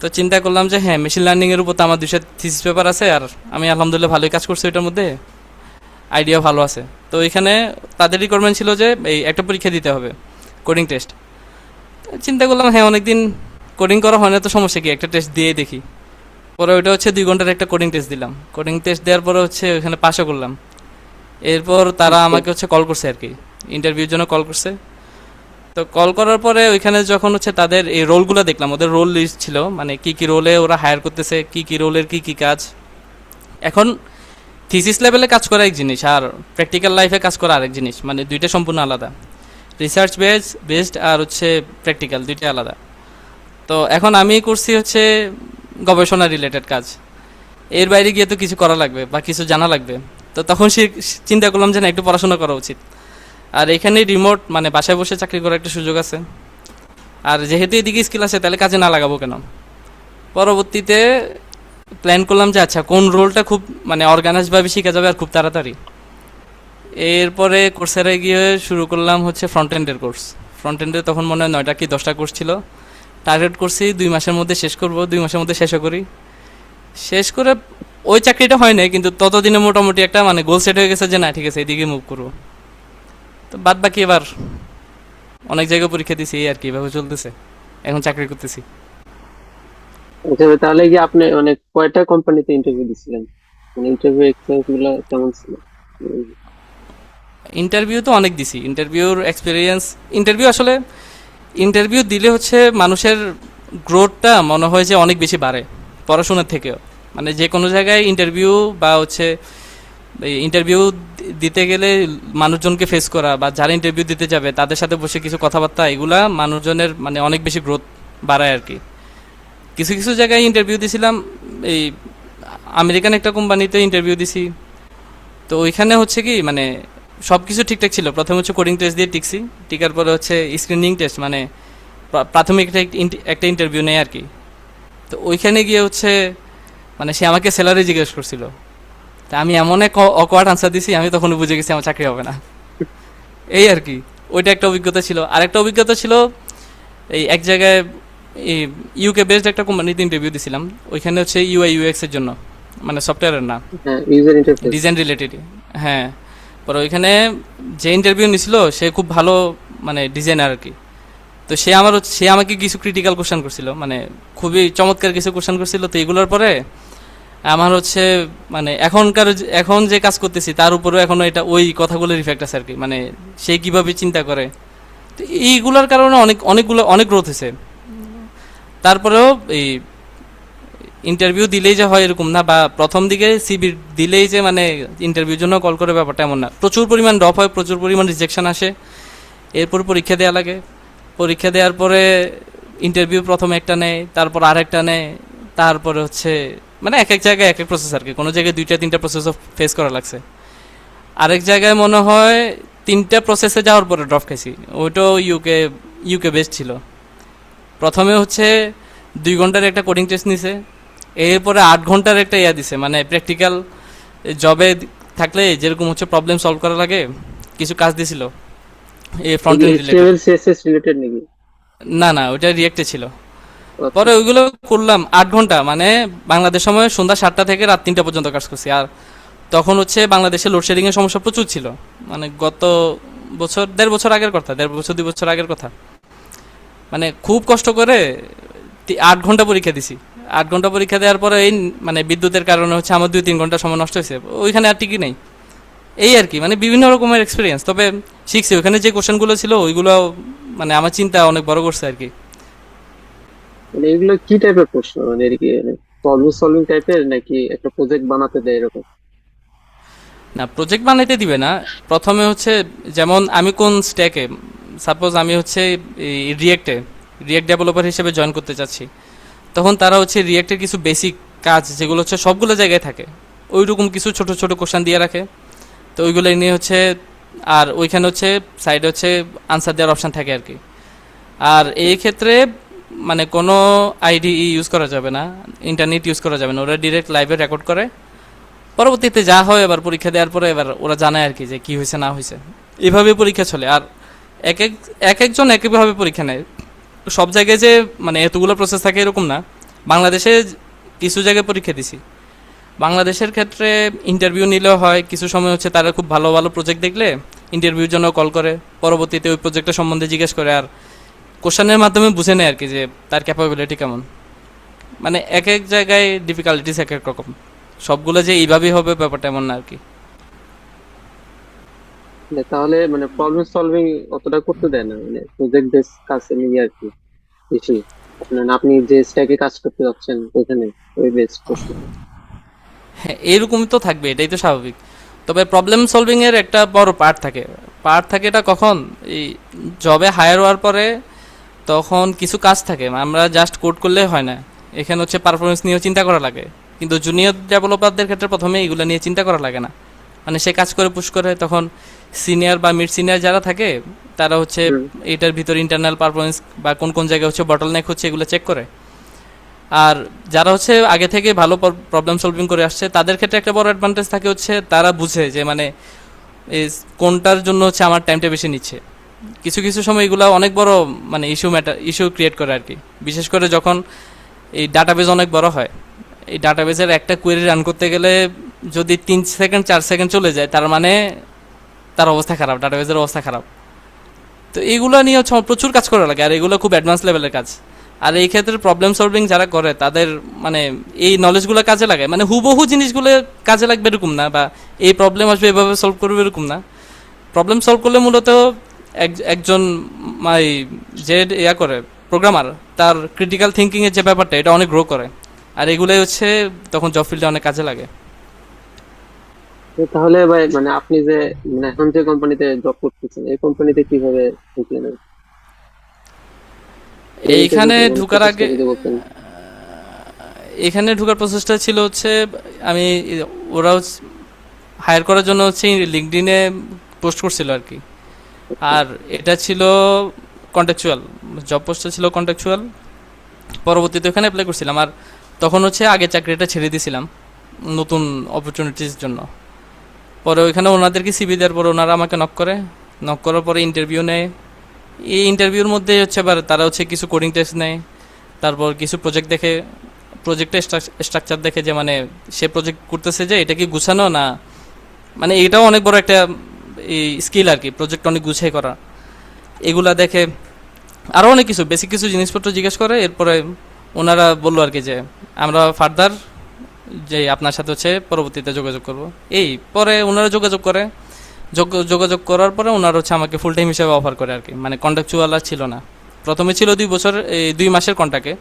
তো চিন্তা করলাম যে হ্যাঁ, মেশিন লার্নিংয়ের উপর তো আমার 200 থিসিস পেপার আছে, আর আমি আলহামদুলিল্লাহ ভালোই কাজ করছি ওইটার মধ্যে, আইডিয়া ভালো আছে। তো এখানে তাদের রিকোয়ারমেন্ট ছিল যে এই একটা পরীক্ষা দিতে হবে, কোডিং টেস্ট। চিন্তা করলাম হ্যাঁ, অনেকদিন কোডিং করা হয় না, তো সমস্যা কি, একটা টেস্ট দিয়ে দেখি। পরে ওইটা হচ্ছে 2 ঘন্টার একটা কোডিং টেস্ট দিলাম। কোডিং টেস্ট দেওয়ার পরে হচ্ছে ওখানে পাশও করলাম। এরপর তারা
আচ্ছা।
আমাকে হচ্ছে কল করছে আর কি, ইন্টারভিউর জন্য কল করছে। তো কল করার পরে ওইখানে যখন হচ্ছে তাদের এই রোলগুলো দেখলাম, ওদের রোল লিস্ট ছিল, মানে কি কি রোলে ওরা হায়ার করতেছে, কি কি রোলের কি কি কাজ। এখন থিসিস লেভেলে কাজ করা এক জিনিস, আর প্র্যাকটিক্যাল লাইফে কাজ করা আরেক জিনিস, মানে দুইটা সম্পূর্ণ আলাদা। রিসার্চ বেসড আর হচ্ছে প্র্যাকটিক্যাল, দুইটা আলাদা। তো এখন আমি করছি হচ্ছে গবেষণা রিলেটেড কাজ, এর বাইরে গিয়ে তো কিছু করা লাগবে বা কিছু জানা লাগবে। তো তখন সে চিন্তা করলাম যে না, একটু পড়াশোনা করা উচিত। আর এখানে রিমোট মানে বাসায় বসে চাকরি করার একটা সুযোগ আছে, আর যেহেতু এদিকে স্কিল আছে তাহলে কাজে না লাগাবো কেন। পরবর্তীতে প্ল্যান করলাম যে আচ্ছা কোন রোলটা খুব মানে অর্গানাইজ ভাবে শিখা যাবে আর খুব তাড়াতাড়ি। এরপরে কোর্সেরা গিয়ে শুরু করলাম হচ্ছে ফ্রন্ট এন্ডের কোর্স। ফ্রন্ট এন্ডে তখন মনে হয় 9টা কি 10টা কোর্স ছিল। টার্গেট করছি 2 মাসের মধ্যে শেষ করব, 2 মাসের মধ্যে শেষও করি। শেষ করে ওই চাকরিটা হয় নাই, কিন্তু ততদিনে মোটামুটি একটা মানে গোল সেট হয়ে গেছে যে না ঠিক আছে এদিকে মুভ করবো। তো বাদ বাকি এবার অনেক জায়গায় পরীক্ষা দিছি, এই আর কি এভাবে চলতেছে, এখন চাকরি করতেছি।
আচ্ছা ভাই, তাহলে কি আপনি মানে কয়টা কোম্পানিতে ইন্টারভিউ দিছিলেন? মানে ইন্টারভিউ এক্সপিরিয়েন্স গুলো কেমন ছিল? উম,
ইন্টারভিউ তো অনেক দিছি, ইন্টারভিউর এক্সপিরিয়েন্স, ইন্টারভিউ আসলে ইন্টারভিউ দিলে হচ্ছে মানুষের গ্রোথটা মনে হয় যে অনেক বেশি বাড়ে পড়াশোনার থেকেও। মানে যে কোনো জায়গায় ইন্টারভিউ বা হচ্ছে ইন্টারভিউ দিতে গেলে মানুষজনকে ফেস করা বা যারা ইন্টারভিউ দিতে যাবে তাদের সাথে বসে কিছু কথাবার্তা, এগুলা মানুষজনের মানে অনেক বেশি গ্রোথ বাড়ায় আর কি। কিছু কিছু জায়গায় ইন্টারভিউ দিছিলাম, এই আমেরিকান একটা কোম্পানিতে ইন্টারভিউ দিছি। তো ওইখানে হচ্ছে কি মানে সব কিছু ঠিকঠাক ছিল, প্রথমে হচ্ছে কোডিং টেস্ট দিয়ে টিকছি, টিকার পরে হচ্ছে স্ক্রিনিং টেস্ট মানে প্রাথমিক একটা ইন্টারভিউ নেই আর কি। তো ওইখানে গিয়ে হচ্ছে মানে সে আমাকে স্যালারি জিজ্ঞেস করছিল। তা আমি এমন এক অকওয়ার্ড আনসার দিছি, আমি তখন বুঝে গেছি আমার চাকরি হবে না। এই আর কি, ওইটা একটা অভিজ্ঞতা ছিল। আর একটা অভিজ্ঞতা ছিল এই এক জায়গায় এই ইউকে বেসড একটা কোম্পানিতে ইন্টারভিউ দিছিলাম। ওইখানে হচ্ছে ইউআই ইউএক্স এর জন্য, মানে সফটওয়্যারের না,
হ্যাঁ, ইউজার ইন্টারফেস।
Design related. হ্যাঁ, পরে ওইখানে যে ইন্টারভিউ নিছিল সে খুব ভালো মানে ডিজাইনার আর কি। তো সে আমাকে কিছু ক্রিটিক্যাল কোশ্চেন করছিল, মানে খুবই চমৎকার কিছু কোশ্চেন করছিল। তো এগুলোর পরে আমার হচ্ছে মানে এখন যে কাজ করতেছি তার উপরেও এখনো এটা ওই কথাগুলোর ইফেক্ট আছে আর কি, মানে সে কিভাবে চিন্তা করে। তো এইগুলোর কারণে অনেক গ্রোথ হয়েছে। তারপরেও এই ইন্টারভিউ দিলেই যে হয় এরকম না, বা প্রথম দিকে সিবি দিলেই যে মানে ইন্টারভিউর জন্য কল করে ব্যাপারটা এমন না। প্রচুর পরিমাণ ড্রপ হয়, প্রচুর পরিমাণ রিজেকশন আসে, এরপর পরীক্ষা দেওয়া লাগে। পরীক্ষা দেওয়ার পরে ইন্টারভিউ প্রথমে একটা নেয়, তারপর আরেকটা নেয়, তারপরে হচ্ছে মানে এক এক জায়গায় এক এক প্রসেস আর কি। কোনো জায়গায় 2টা 3টা প্রসেসও ফেস করা লাগছে। আরেক জায়গায় মনে হয় 3টা প্রসেসে যাওয়ার পরে ড্রপ খাইছি, ওইটাও ইউকে বেস্ট ছিল। প্রথমে হচ্ছে 2 ঘন্টার একটা কোডিং টেস্ট নিছে, এরপরে 8 ঘন্টার একটা ইয়া দিছে, মানে প্র্যাকটিক্যাল জবে থাকলে যেরকম হচ্ছে প্রবলেম সলভ করা লাগে কিছু কাজ দিছিল এই front end related.
HTML CSS related নাকি?
না না, ওইটা রিয়েক্টে ছিল।
আচ্ছা।
পরে ওইগুলো করলাম 8 ঘন্টা, মানে বাংলাদেশ সময় সন্ধ্যা 7টা থেকে রাত 3টা পর্যন্ত কাজ করছি। আর তখন হচ্ছে বাংলাদেশে লোডশেডিং এর সমস্যা প্রচুর ছিল, মানে গত বছর 1.5 বছর আগের কথা, 1.5 বছর 2 বছর আগের কথা। মানে খুব কষ্ট করে 8 ঘন্টা পরীক্ষা দিছি। 8 ঘন্টা পরীক্ষা দেওয়ার পরে এই মানে বিদ্যুতের কারণে হচ্ছে আমার 2-3 ঘন্টা সময় নষ্ট হয়েছে, ওইখানে আর টিকি নেই। এই আর কি, মানে বিভিন্ন রকমের এক্সপিরিয়েন্স। তবে শিখছি, ওখানে যে কোশ্চেনগুলো ছিল ওইগুলো মানে আমার চিন্তা অনেক বড় করছে আর কি।
মানে এগুলো কি টাইপের প্রশ্ন? মানে এর কি প্রবলেম সলভিং টাইপের নাকি একটা প্রজেক্ট বানাতে দেয় এরকম?
না, প্রজেক্ট বানাইতে দিবে না। প্রথমে হচ্ছে যেমন আমি কোন স্ট্যাকে, সাপোজ আমি হচ্ছে রিয়েক্ট ডেভেলপার হিসেবে জয়েন করতে চাচ্ছি, তখন তারা হচ্ছে রিয়েক্টের কিছু বেসিক কাজ যেগুলো হচ্ছে সবগুলো জায়গায় থাকে, ওইরকম কিছু ছোট ছোট কোশ্চেন দিয়ে রাখে। তো ওইগুলো নিয়ে হচ্ছে, আর ওইখানে হচ্ছে সাইডে হচ্ছে আনসার দেওয়ার অপশান থাকে আর কি। আর এই ক্ষেত্রে মানে কোনো আইডি ইউজ করা যাবে না, ইন্টারনেট ইউজ করা যাবে না, ওরা ডিরেক্ট লাইভে রেকর্ড করে। পরবর্তীতে যা হয় এবার পরীক্ষা দেওয়ার পরে এবার ওরা জানায় আর কি যে কি হয়েছে না হয়েছে, এভাবে পরীক্ষা চলে। আর এক এক এক একজন একইভাবে পরীক্ষা নেয়। সব জায়গায় যে মানে এতগুলো প্রসেস থাকে এরকম না। বাংলাদেশে কিছু জায়গায় পরীক্ষা দিছি। বাংলাদেশের ক্ষেত্রে ইন্টারভিউ নিলেও হয়, কিছু সময় হচ্ছে তারা খুব ভালো ভালো প্রজেক্ট দেখলে ইন্টারভিউর জন্য কল করে, পরবর্তীতে ওই প্রজেক্টের সম্বন্ধে জিজ্ঞেস করে আর কোশ্চেনের মাধ্যমে বুঝে নেয় আর কি যে তার ক্যাপাবিলিটি কেমন। মানে এক এক জায়গায় ডিফিকাল্টিস এক এক রকম, সবগুলো যে এইভাবেই হবে ব্যাপারটা এমন না আর কি।
মানে তাহলে মানে প্রবলেম সলভিং অতটা করতে দেয় না, মানে প্রজেক্ট বেস কাজ নিয়ে আর কি বেশি। মানে আপনি যে স্ট্যাকে কাজ করতে যাচ্ছেন ওইখানে ওই বেস প্রশ্ন।
হ্যাঁ, এরকমই তো থাকবে, এটাই তো স্বাভাবিক। তবে প্রবলেম সলভিং এর একটা বড় পার্ট থাকে এটা কখন, এই জবে হায়ার হওয়ার পরে তখন কিছু কাজ থাকে, আমরা জাস্ট কোড করলে হয় না, এখানে হচ্ছে পারফরমেন্স নিয়েও চিন্তা করা লাগে। কিন্তু জুনিয়র ডেভেলপারদের ক্ষেত্রে প্রথমে এগুলো নিয়ে চিন্তা করা লাগে না, মানে সে কাজ করে পুশ করে, তখন সিনিয়র বা মিড সিনিয়র যারা থাকে তারা হচ্ছে
হুম।
এটার ভিতর ইন্টারনাল পারফরমেন্স বা কোন কোন জায়গায় হচ্ছে বটল নেক হচ্ছে এগুলো চেক করে। আর যারা হচ্ছে আগে থেকে ভালো প্রবলেম সলভিং করে আসছে তাদের ক্ষেত্রে একটা বড় অ্যাডভান্টেজ থাকে হচ্ছে তারা বুঝে যে মানে এই কোনটার জন্য হচ্ছে আমার টাইমটা বেশি নিচ্ছে। কিছু কিছু সময় এগুলো অনেক বড় মানে ইস্যু ক্রিয়েট করে আর কি। বিশেষ করে যখন এই ডাটাবেজ অনেক বড় হয়, এই ডাটাবেজের একটা কোয়েরি রান করতে গেলে যদি 3 সেকেন্ড 4 সেকেন্ড চলে যায় তার মানে তার অবস্থা খারাপ, ডাটাবেজের অবস্থা খারাপ। তো এইগুলো নিয়ে হচ্ছে আমার প্রচুর কাজ করা লাগে, আর এগুলো খুব অ্যাডভান্স লেভেলের কাজ। আর এই ক্ষেত্রে প্রবলেম সলভিং যারা করে তাদের মানে এই নলেজগুলো কাজে লাগায়, মানে হুবহু জিনিসগুলো কাজে লাগবে এরকম না, বা এই প্রবলেম আসবে এভাবে সলভ করবে এরকম না। প্রবলেম সলভ করলে মূলত একজন মাই যে ইয়া করে প্রোগ্রামার, তার ক্রিটিক্যাল থিঙ্কিংয়ের যে ব্যাপারটা এটা অনেক গ্রো করে। আর এগুলোই হচ্ছে তখন জব ফিল্ডে অনেক কাজে লাগে।
তো তাহলে ভাই মানে আপনি যে মানে এখন যে কোম্পানিতে জব করতেছেন এই কোম্পানিতে কিভাবে ঢুকলেন এই ইন্টারভিউ
এইখানে
মানে
ঢুকার
প্রসেসটা
আগে,
যদি বলতেন।
এখানে ঢোকার প্রসেসটা ছিল হচ্ছে আমি, ওরা হায়ার করার জন্য হচ্ছে লিঙ্কডইনে পোস্ট করছিল আর কি।
আচ্ছা
আর এটা ছিল কন্ট্রাকচুয়াল, জব পোস্টটা ছিল কন্ট্রাকচুয়াল। পরবর্তীতে ওখানে অ্যাপ্লাই করছিলাম, আর তখন হচ্ছে আগে চাকরিটা ছেড়ে দিয়েছিলাম নতুন অপরচুনিটির জন্য। পরে ওইখানে ওনাদেরকে সিভি দেওয়ার পরে ওনারা আমাকে নক করে, নক করার পরে ইন্টারভিউ নেয়। এই ইন্টারভিউর মধ্যে হচ্ছে আবার তারা হচ্ছে কিছু কোডিং টেস্ট নেয়, তারপর কিছু প্রজেক্ট দেখে, প্রজেক্টের স্ট্রাকচার দেখে যে মানে সে প্রজেক্ট করতেছে যে এটা কি গুছানো না, মানে এটাও অনেক বড় একটা এই স্কিল আর কি, প্রজেক্ট অনেক গুছিয়ে করা। এগুলা দেখে আরও অনেক কিছু বেসিক কিছু জিনিসপত্র জিজ্ঞেস করে। এরপরে ওনারা বললো আর কি যে আমরা ফার্দার যে আপনার সাথে হচ্ছে পরবর্তীতে যোগাযোগ করব। এই পরে ওনারা যোগাযোগ করে, যোগাযোগ করার পরে ওনারা হচ্ছে আমাকে ফুল টাইম হিসেবে অফার করে আর কি, মানে কন্ট্রাকচুয়াল আর ছিল না। প্রথমে ছিল 2 বছর, এই 2 মাসের কন্ট্রাক্টে।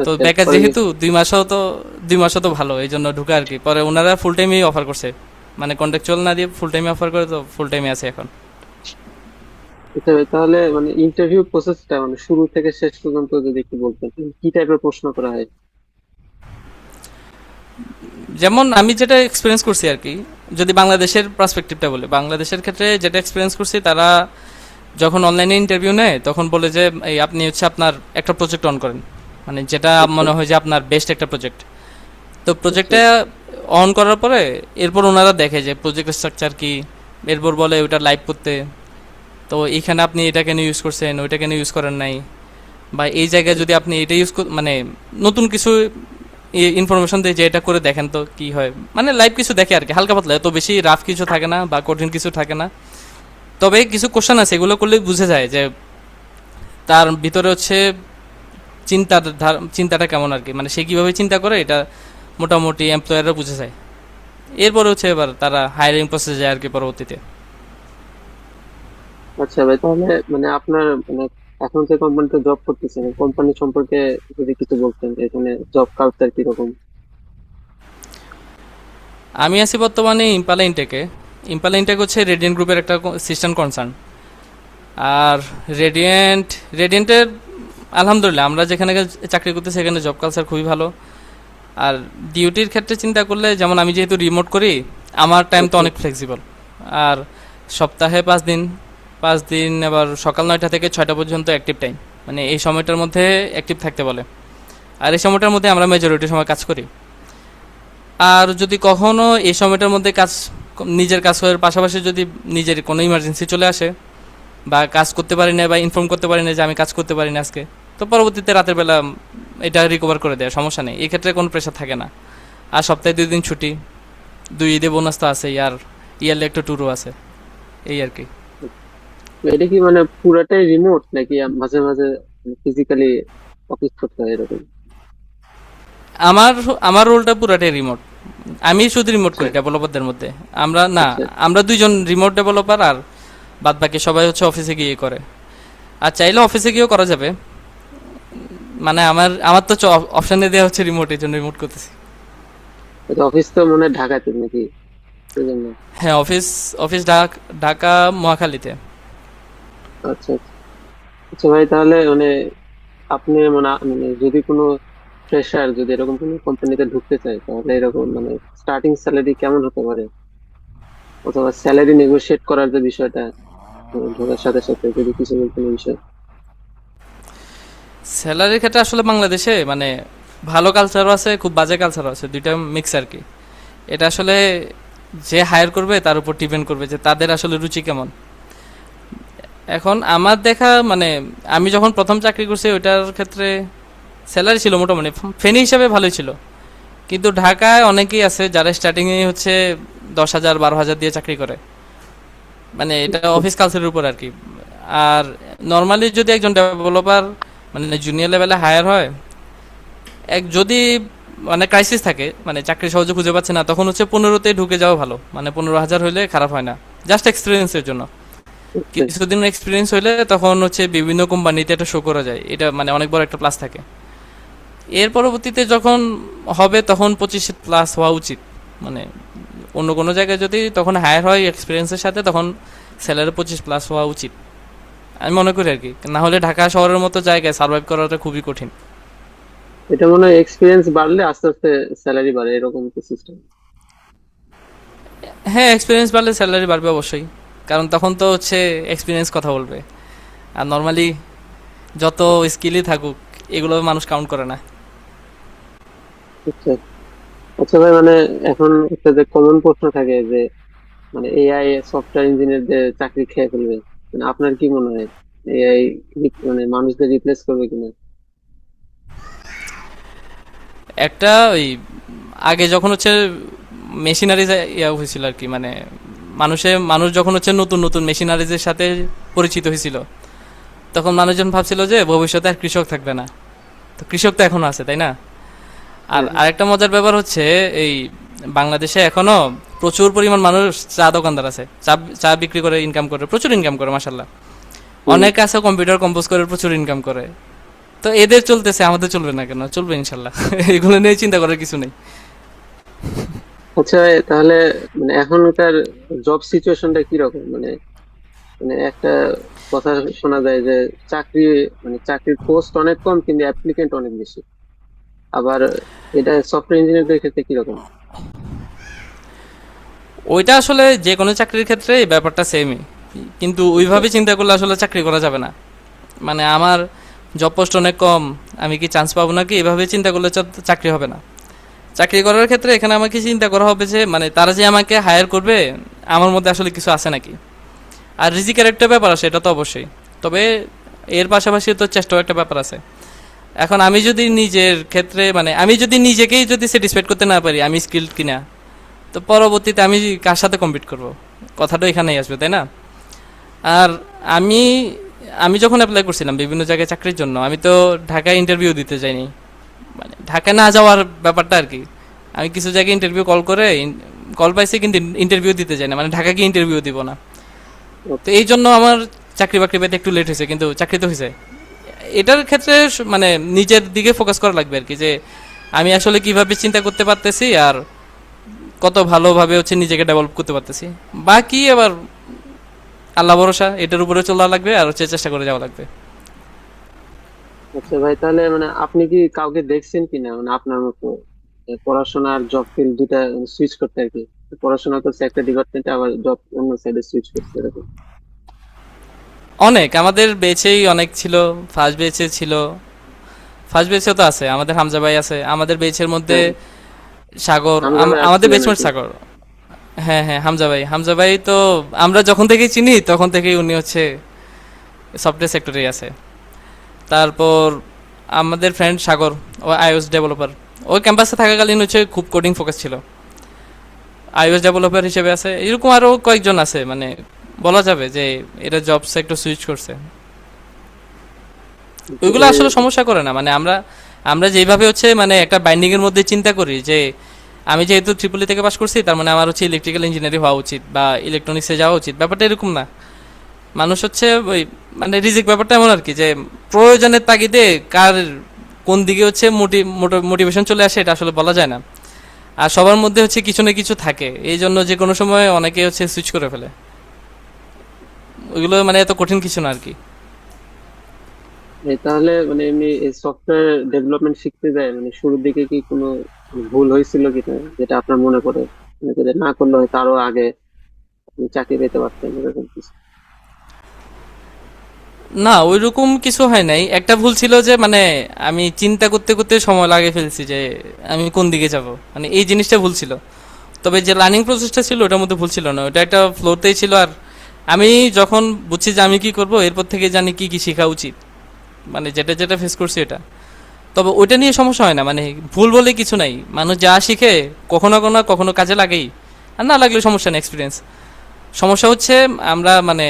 তো
আচ্ছা
বেকার
পরে
যেহেতু 2 মাসও তো ভালো, এই জন্য ঢুকে আর কি। পরে ওনারা ফুল টাইমই অফার করছে, মানে কন্ট্রাকচুয়াল না দিয়ে ফুল টাইমে অফার করে, তো ফুল টাইমে আছে এখন।
আচ্ছা ভাই, তাহলে মানে ইন্টারভিউ প্রসেসটা মানে শুরু থেকে শেষ পর্যন্ত যদি একটু বলতেন কি টাইপের প্রশ্ন করা হয়।
যেমন আমি যেটা এক্সপিরিয়েন্স করছি আর কি, যদি বাংলাদেশের পার্সপেক্টিভটা বলে, বাংলাদেশের ক্ষেত্রে যেটা এক্সপিরিয়েন্স করছি, তারা যখন অনলাইনে ইন্টারভিউ নেয় তখন বলে যে এই আপনি হচ্ছে আপনার একটা প্রজেক্ট অন করেন, মানে যেটা
আচ্ছা
মনে হয় যে আপনার বেস্ট একটা প্রজেক্ট। তো
আচ্ছা
প্রজেক্টটা অন করার পরে এরপর ওনারা দেখে যে প্রজেক্টের স্ট্রাকচার কি, এরপর বলে ওটা লাইভ করতে। তো এইখানে আপনি এটা কেন ইউজ করছেন, ওইটা কেন ইউজ করেন নাই, বা এই জায়গায় যদি আপনি এটা ইউজ মানে নতুন কিছু ইনফরমেশন দিয়ে যে এটা করে দেখেন তো কি হয়, মানে লাইভ কিছু দেখে আর কি, হালকা পাতলা, এত বেশি রাফ কিছু থাকে না বা কঠিন কিছু থাকে না। তবে কিছু কোশ্চেন আছে, এগুলো করলে বুঝে যায় যে তার ভিতরে হচ্ছে চিন্তাটা কেমন আর কি, মানে সে কীভাবে চিন্তা করে এটা মোটামুটি এমপ্লয়াররা বুঝে যায়। এরপরে হচ্ছে এবার তারা হায়ারিং প্রসেসে যায় আর কি পরবর্তীতে।
আচ্ছা ভাই, তাহলে মানে আপনার মানে এখন যে কোম্পানিতে জব করতেছেন কোম্পানি সম্পর্কে যদি কিছু বলতেন, এখানে জব কালচার কিরকম।
আমি আছি বর্তমানে ইম্পালা ইনটেকে। ইম্পালা ইনটেক হচ্ছে রেডিয়েন্ট গ্রুপের একটা সিস্টেম কনসার্ন। আর রেডিয়েন্টের আলহামদুলিল্লাহ আমরা যেখানে চাকরি করতে সেখানে জব কালচার খুবই ভালো। আর ডিউটির ক্ষেত্রে চিন্তা করলে, যেমন আমি যেহেতু রিমোট করি, আমার টাইম তো
আচ্ছা
অনেক ফ্লেক্সিবল। আর সপ্তাহে 5 দিন, 5 দিন আবার সকাল 9টা থেকে 6টা পর্যন্ত অ্যাক্টিভ টাইম, মানে এই সময়টার মধ্যে অ্যাক্টিভ থাকতে বলে। আর এই সময়টার মধ্যে আমরা মেজরিটি সময় কাজ করি। আর যদি কখনো এই সময়টার মধ্যে নিজের কাজ করার পাশাপাশি যদি নিজের কোনো ইমার্জেন্সি চলে আসে, বা কাজ করতে পারি না, বা ইনফর্ম করতে পারি না যে আমি কাজ করতে পারি না আজকে, তো পরবর্তীতে রাতের বেলা এটা রিকভার করে দেয়, সমস্যা নেই, এই ক্ষেত্রে কোনো প্রেশার থাকে না। আর সপ্তাহে 2 দিন ছুটি, 2 ঈদে বোনাস তো আছেই, আর ইয়ারলি একটা ট্যুরও আছে, এই আর কি।
এটা কি মানে পুরাটাই রিমোট নাকি মাঝে মাঝে ফিজিক্যালি অফিস করতে হয় এরকম।
আমার আমার রোলটা পুরাটাই রিমোট। আমি শুধু রিমোট
আচ্ছা
করি ডেভেলপারদের মধ্যে। আমরা না,
আচ্ছা
আমরা 2জন রিমোট ডেভেলপার, আর বাদ বাকি সবাই হচ্ছে অফিসে গিয়ে করে। আর চাইলে অফিসে গিয়েও করা যাবে, মানে আমার আমার তো অপশানে দেওয়া হচ্ছে রিমোট, এই জন্য রিমোট করতেছি।
আচ্ছা, অফিস তো মনে হয় ঢাকাতে নাকি সেজন্য।
হ্যাঁ, অফিস অফিস ঢাকা মহাখালীতে।
আচ্ছা আচ্ছা। আচ্ছা ভাই, তাহলে মানে আপনি মানে মানে যদি কোনো ফ্রেশার যদি এরকম কোনো কোম্পানিতে ঢুকতে চায় তাহলে এরকম মানে স্টার্টিং স্যালারি কেমন হতে পারে, অথবা স্যালারি নেগোশিয়েট করার যে বিষয়টা ঢোকার সাথে সাথে যদি কিছু বলতেন এই বিষয়ে।
স্যালারির ক্ষেত্রে আসলে বাংলাদেশে মানে ভালো কালচারও আছে, খুব বাজে কালচারও আছে, দুইটা মিক্স আর কি। এটা আসলে যে হায়ার করবে তার উপর ডিপেন্ড করবে যে তাদের আসলে রুচি কেমন। এখন আমার দেখা মানে আমি যখন প্রথম চাকরি করছি ওইটার ক্ষেত্রে স্যালারি ছিল মোটামুটি ফেনি হিসাবে ভালোই ছিল, কিন্তু ঢাকায় অনেকেই আছে যারা স্টার্টিংয়ে হচ্ছে 10,000 12,000 দিয়ে চাকরি করে। মানে এটা অফিস কালচারের উপর আর কি। আর নর্মালি যদি একজন ডেভেলপার মানে জুনিয়র লেভেলে হায়ার হয়, এক যদি মানে ক্রাইসিস থাকে, মানে চাকরি সহজে খুঁজে পাচ্ছে না, তখন হচ্ছে 15-তে ঢুকে যাওয়া ভালো, মানে 15,000 হইলে খারাপ হয় না, জাস্ট এক্সপিরিয়েন্সের জন্য।
আচ্ছা,
কিছুদিন এক্সপিরিয়েন্স হইলে তখন হচ্ছে বিভিন্ন কোম্পানিতে এটা শো করা যায়, এটা মানে অনেক বড় একটা প্লাস থাকে। এর পরবর্তীতে যখন হবে তখন 25 প্লাস হওয়া উচিত। মানে অন্য কোনো জায়গায় যদি তখন হায়ার হয় এক্সপিরিয়েন্সের সাথে, তখন স্যালারি 25 প্লাস হওয়া উচিত আমি মনে করি আর কি। না হলে ঢাকা শহরের মতো জায়গায় সার্ভাইভ করাটা খুবই কঠিন।
এটা মনে হয় এক্সপিরিয়েন্স বাড়লে আস্তে আস্তে স্যালারি বাড়ে, এরকম কি সিস্টেম?
হ্যাঁ, এক্সপিরিয়েন্স বাড়লে স্যালারি বাড়বে অবশ্যই, কারণ তখন তো হচ্ছে এক্সপিরিয়েন্স কথা বলবে। আর নর্মালি যত স্কিলই থাকুক, এগুলো মানুষ কাউন্ট করে না।
আচ্ছা, আচ্ছা ভাই, মানে এখন একটা যে কমন প্রশ্ন থাকে যে মানে এআই সফটওয়্যার ইঞ্জিনিয়ারদের চাকরি খেয়ে ফেলবে, মানে আপনার কি মনে হয় এআই মানে মানুষদের রিপ্লেস করবে কিনা?
একটা ওই আগে যখন হচ্ছে মেশিনারিজ ইয়া হয়েছিল আর কি, মানে মানুষ যখন হচ্ছে নতুন নতুন মেশিনারিজের সাথে পরিচিত হয়েছিল, তখন মানুষজন ভাবছিল যে ভবিষ্যতে আর কৃষক থাকবে না। তো কৃষক তো এখনো আছে, তাই না? আর
হ্যাঁ,
আরেকটা মজার ব্যাপার হচ্ছে এই বাংলাদেশে এখনো প্রচুর পরিমাণ মানুষ চা দোকানদার আছে, চা চা বিক্রি করে ইনকাম করে, প্রচুর ইনকাম করে মাসাল্লাহ।
হুম।
অনেক আছে কম্পিউটার কম্পোজ করে প্রচুর ইনকাম করে। তো এদের চলতেছে, আমাদের চলবে না কেন? চলবে ইনশাল্লাহ। এগুলো নিয়ে চিন্তা করার কিছু নেই।
আচ্ছা ভাই, তাহলে মানে এখনকার জব সিচুয়েশনটা কিরকম? মানে মানে একটা কথা শোনা যায় যে চাকরি মানে চাকরির পোস্ট অনেক কম কিন্তু অ্যাপ্লিকেন্ট অনেক বেশি। আবার এটা সফটওয়্যার ইঞ্জিনিয়ারদের ক্ষেত্রে কিরকম?
ওইটা আসলে যে কোনো চাকরির ক্ষেত্রে এই ব্যাপারটা সেমই, কিন্তু
আচ্ছা,
ওইভাবে চিন্তা করলে আসলে চাকরি করা যাবে না। মানে আমার জব পোস্ট অনেক কম, আমি কি চান্স পাবো নাকি, এভাবে চিন্তা করলে চাকরি হবে না। চাকরি করার ক্ষেত্রে এখানে আমাকে চিন্তা করা হবে যে মানে তারা যে আমাকে হায়ার করবে, আমার মধ্যে আসলে কিছু আছে নাকি। আর রিজিকের একটা ব্যাপার আছে, এটা তো অবশ্যই। তবে এর পাশাপাশি তো চেষ্টাও একটা ব্যাপার আছে। এখন আমি যদি নিজের ক্ষেত্রে মানে আমি যদি নিজেকেই যদি স্যাটিসফাইড করতে না পারি আমি স্কিল্ড কিনা, তো পরবর্তীতে আমি কার সাথে কম্পিট করব? কথাটা এখানেই আসবে, তাই না? আর আমি আমি যখন অ্যাপ্লাই করছিলাম বিভিন্ন জায়গায় চাকরির জন্য, আমি তো ঢাকায় ইন্টারভিউ দিতে যাইনি। মানে ঢাকায় না যাওয়ার ব্যাপারটা আর কি। আমি কিছু জায়গায় ইন্টারভিউ কল করে কল পাইছি, কিন্তু ইন্টারভিউ দিতে যাই না, মানে ঢাকা গিয়ে ইন্টারভিউ দিব না। তো এই জন্য আমার চাকরি বাকরি পেতে একটু লেট হয়েছে, কিন্তু চাকরি তো হয়েছে। এটার ক্ষেত্রে মানে নিজের দিকে ফোকাস করা লাগবে আর কি, যে আমি আসলে কিভাবে চিন্তা করতে পারতেছি আর কত ভালোভাবে হচ্ছে নিজেকে ডেভেলপ করতে পারতেছি। বাকি আবার আল্লাহ ভরসা, এটার উপরে চলা লাগবে আর হচ্ছে চেষ্টা করে যাওয়া লাগবে।
আচ্ছা ভাই, তাহলে মানে আপনি কি কাউকে দেখছেন কিনা মানে আপনার মতো পড়াশোনা আর জব ফিল্ড দুটা সুইচ করতে আর কি? পড়াশোনা করছে একটা ডিপার্টমেন্টে, আবার জব অন্য সাইডে সুইচ করছে, এরকম?
অনেক আমাদের বেচেই অনেক ছিল, ফার্স্ট বেচে ছিল, ফার্স্ট বেচেও তো আছে আমাদের হামজা ভাই আছে আমাদের বেচের মধ্যে।
হ্যাঁ,
সাগর
হামজা ভাই
আমাদের
আসছিলেন আর
বেচমেট
কি।
সাগর। হ্যাঁ হ্যাঁ, হামজা ভাই তো আমরা যখন থেকেই চিনি তখন থেকেই উনি হচ্ছে সফটওয়্যার সেক্টরেই আছে। তারপর আমাদের ফ্রেন্ড সাগর, ও আইওএস ডেভেলপার। ওই ক্যাম্পাসে থাকাকালীন হচ্ছে খুব কোডিং ফোকাস ছিল, আইওএস ডেভেলপার হিসেবে আছে। এরকম আরও কয়েকজন আছে, মানে বলা যাবে যে এটা জব সেক্টর সুইচ করছে। ওইগুলো
যে
আসলে সমস্যা করে না, মানে আমরা আমরা যেভাবে হচ্ছে মানে একটা বাইন্ডিং এর মধ্যে চিন্তা করি যে আমি যেহেতু ট্রিপলি থেকে পাশ করছি তার মানে আমার হচ্ছে ইলেকট্রিক্যাল ইঞ্জিনিয়ারিং হওয়া উচিত বা ইলেকট্রনিক্সে যাওয়া উচিত, ব্যাপারটা এরকম না। মানুষ হচ্ছে ওই মানে রিজিক ব্যাপারটা এমন আর কি, যে প্রয়োজনের তাগিদে কার কোন দিকে হচ্ছে মোটিভেশন চলে আসে এটা আসলে বলা যায় না। আর সবার মধ্যে হচ্ছে কিছু না কিছু থাকে, এই জন্য যে কোনো সময় অনেকে হচ্ছে সুইচ করে ফেলে। ওইগুলো মানে এত কঠিন কিছু না আর কি।
তাহলে মানে এমনি সফটওয়্যার ডেভেলপমেন্ট শিখতে যায় মানে শুরুর দিকে কি কোনো ভুল হয়েছিল কিনা, যেটা আপনার মনে পড়ে, মানে যেটা না করলে হয়তো আরো আগে আপনি চাকরি পেতে পারতেন, এরকম কিছু?
না, ওইরকম কিছু হয় নাই। একটা ভুল ছিল যে মানে আমি চিন্তা করতে করতে সময় লাগিয়ে ফেলছি যে আমি কোন দিকে যাব, মানে এই জিনিসটা ভুল ছিল। তবে যে লার্নিং প্রসেসটা ছিল ওটার মধ্যে ভুল ছিল না, ওটা একটা ফ্লোতেই ছিল। আর আমি যখন বুঝছি যে আমি কি করব, এরপর থেকে জানি কি কি শেখা উচিত, মানে যেটা যেটা ফেস করছি এটা। তবে ওইটা নিয়ে সমস্যা হয় না, মানে ভুল বলে কিছু নাই, মানুষ যা শিখে কখনো কখনো কখনো কাজে লাগেই, আর না লাগলে সমস্যা নেই, এক্সপিরিয়েন্স। সমস্যা হচ্ছে আমরা মানে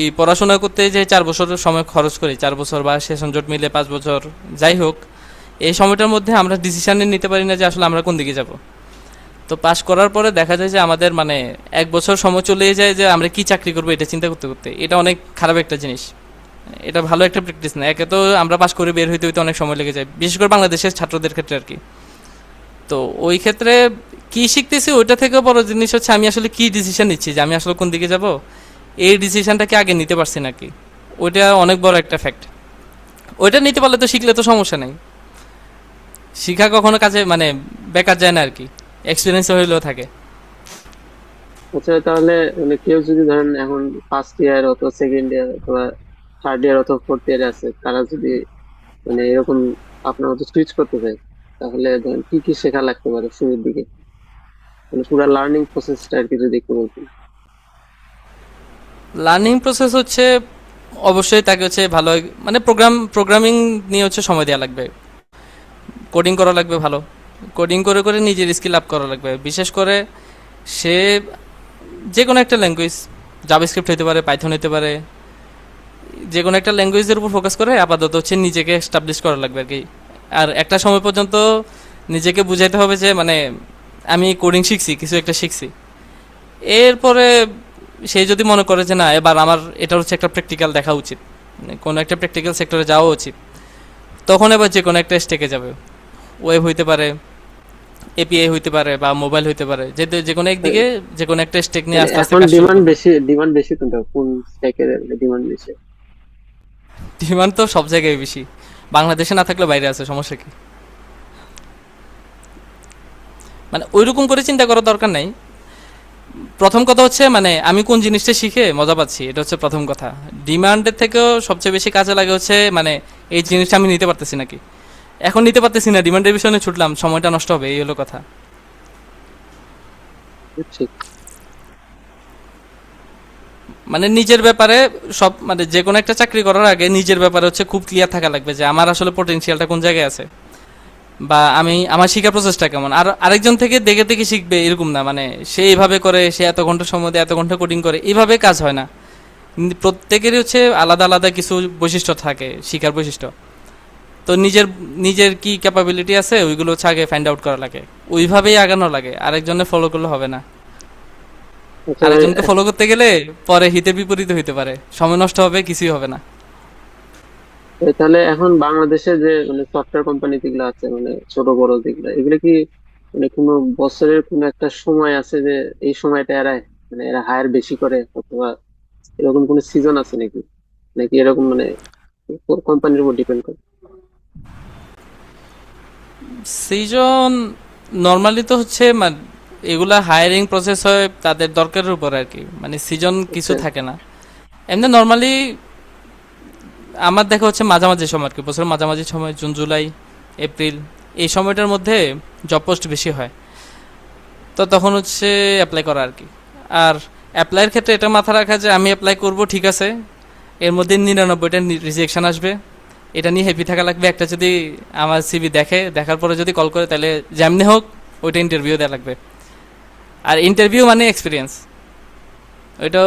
এই পড়াশোনা করতে যে 4 বছর সময় খরচ করি, 4 বছর বা সেশন জট মিলে 5 বছর, যাই হোক, এই সময়টার মধ্যে আমরা ডিসিশন নিতে পারি না যে আসলে আমরা কোন দিকে যাব। তো পাশ করার পরে দেখা যায় যে আমাদের মানে 1 বছর সময় চলে যায় যে আমরা কি চাকরি করবো এটা চিন্তা করতে করতে। এটা অনেক খারাপ একটা জিনিস, এটা ভালো একটা প্র্যাকটিস না। একে তো আমরা পাশ করে বের হইতে হইতে অনেক সময় লেগে যায়, বিশেষ করে বাংলাদেশের ছাত্রদের ক্ষেত্রে আর কি। তো ওই ক্ষেত্রে কি শিখতেছি ওইটা থেকেও বড় জিনিস হচ্ছে আমি আসলে কি ডিসিশন নিচ্ছি, যে আমি আসলে কোন দিকে যাব, এই ডিসিশনটাকে আগে নিতে পারছি নাকি। ওইটা অনেক বড় একটা ফ্যাক্ট। ওইটা নিতে পারলে তো শিখলে তো সমস্যা নেই, শিখা কখনো কাজে মানে বেকার যায় না আর কি, এক্সপিরিয়েন্স হইলেও থাকে।
আচ্ছা, তাহলে মানে কেউ যদি ধরেন এখন ফার্স্ট ইয়ার অথবা সেকেন্ড ইয়ার অথবা থার্ড ইয়ার অথবা ফোর্থ ইয়ারে আছে, তারা যদি মানে এরকম আপনার মতো সুইচ করতে চায়, তাহলে ধরেন কি কি শেখা লাগতে পারে শুরুর দিকে, মানে পুরো লার্নিং প্রসেসটা আর কি যদি একটু বলতেন।
লার্নিং প্রসেস হচ্ছে অবশ্যই তাকে হচ্ছে ভালো মানে প্রোগ্রামিং নিয়ে হচ্ছে সময় দেওয়া লাগবে, কোডিং করা লাগবে ভালো, কোডিং করে করে নিজের স্কিল আপ করা লাগবে। বিশেষ করে সে যে কোনো একটা ল্যাঙ্গুয়েজ, জাভাস্ক্রিপ্ট হতে পারে, পাইথন হতে পারে, যে কোনো একটা ল্যাঙ্গুয়েজের উপর ফোকাস করে আপাতত হচ্ছে নিজেকে এস্টাবলিশ করা লাগবে আর কি। আর একটা সময় পর্যন্ত নিজেকে বুঝাইতে হবে যে মানে আমি কোডিং শিখছি, কিছু একটা শিখছি। এরপরে সে যদি মনে করে যে না এবার আমার এটা হচ্ছে একটা প্র্যাকটিক্যাল দেখা উচিত, মানে কোনো একটা প্র্যাকটিক্যাল সেক্টরে যাওয়া উচিত, তখন এবার যে কোনো একটা স্টেকে যাবে। ওয়েব হইতে পারে, এপিআই হইতে পারে, বা মোবাইল হইতে পারে, যে যে কোনো একদিকে যে কোনো একটা স্টেক নিয়ে
মানে
আস্তে আস্তে
এখন
কাজ শুরু করবে।
ডিমান্ড বেশি কোনটা, কোন স্ট্যাকের ডিমান্ড বেশি?
ডিমান্ড তো সব জায়গায় বেশি, বাংলাদেশে না থাকলে বাইরে আছে, সমস্যা কি? মানে ওইরকম করে চিন্তা করার দরকার নাই। প্রথম কথা হচ্ছে মানে আমি কোন জিনিসটা শিখে মজা পাচ্ছি, এটা হচ্ছে প্রথম কথা। ডিমান্ডের থেকেও সবচেয়ে বেশি কাজে লাগে হচ্ছে মানে এই জিনিসটা আমি নিতে পারতেছি নাকি। এখন নিতে পারতেছি না, ডিমান্ডের পিছনে ছুটলাম, সময়টা নষ্ট হবে, এই হলো কথা।
বুঝছি।
মানে নিজের ব্যাপারে সব মানে যে কোনো একটা চাকরি করার আগে নিজের ব্যাপারে হচ্ছে খুব ক্লিয়ার থাকা লাগবে যে আমার আসলে পটেনশিয়ালটা কোন জায়গায় আছে, বা আমি আমার শিক্ষা প্রসেসটা কেমন। আর আরেকজন থেকে দেখে দেখে শিখবে এরকম না, মানে সে এইভাবে করে, সে এত ঘন্টা সময় দেয়, এত ঘন্টা কোডিং করে, এইভাবে কাজ হয় না। প্রত্যেকেরই হচ্ছে আলাদা আলাদা কিছু বৈশিষ্ট্য থাকে, শিখার বৈশিষ্ট্য। তো নিজের নিজের কি ক্যাপাবিলিটি আছে ওইগুলো হচ্ছে আগে ফাইন্ড আউট করা লাগে, ওইভাবেই আগানো লাগে, আরেকজনের ফলো করলে হবে না।
আচ্ছা ভাই,
আরেকজনকে ফলো করতে গেলে পরে হিতে বিপরীত হইতে পারে, সময় নষ্ট হবে, কিছুই হবে না।
তাহলে এখন বাংলাদেশে যে মানে সফটওয়্যার কোম্পানি যেগুলো আছে, মানে ছোট বড় যেগুলো, এগুলো কি মানে কোনো বছরের কোনো একটা সময় আছে যে এই সময়টা এরা মানে এরা হায়ার বেশি করে, অথবা এরকম কোনো সিজন আছে নাকি, নাকি এরকম মানে কোম্পানির উপর ডিপেন্ড করে?
সিজন নর্মালি তো হচ্ছে এগুলা হায়ারিং প্রসেস হয় তাদের দরকারের উপর আর কি, মানে সিজন কিছু
আচ্ছা।
থাকে না। এমনি নর্মালি আমার দেখা হচ্ছে মাঝামাঝি সময় আর কি, বছরের মাঝামাঝি সময়, জুন জুলাই এপ্রিল, এই সময়টার মধ্যে জব পোস্ট বেশি হয়। তো তখন হচ্ছে অ্যাপ্লাই করা আর কি। আর অ্যাপ্লাইয়ের ক্ষেত্রে এটা মাথা রাখা যে আমি অ্যাপ্লাই করব ঠিক আছে, এর মধ্যে 99টা রিজেকশন আসবে, এটা নিয়ে হ্যাপি থাকা লাগবে। একটা যদি আমার সিভি দেখে, দেখার পরে যদি কল করে, তাহলে যেমনি হোক ওইটা ইন্টারভিউ দেওয়া লাগবে। আর ইন্টারভিউ মানে এক্সপিরিয়েন্স, ওইটা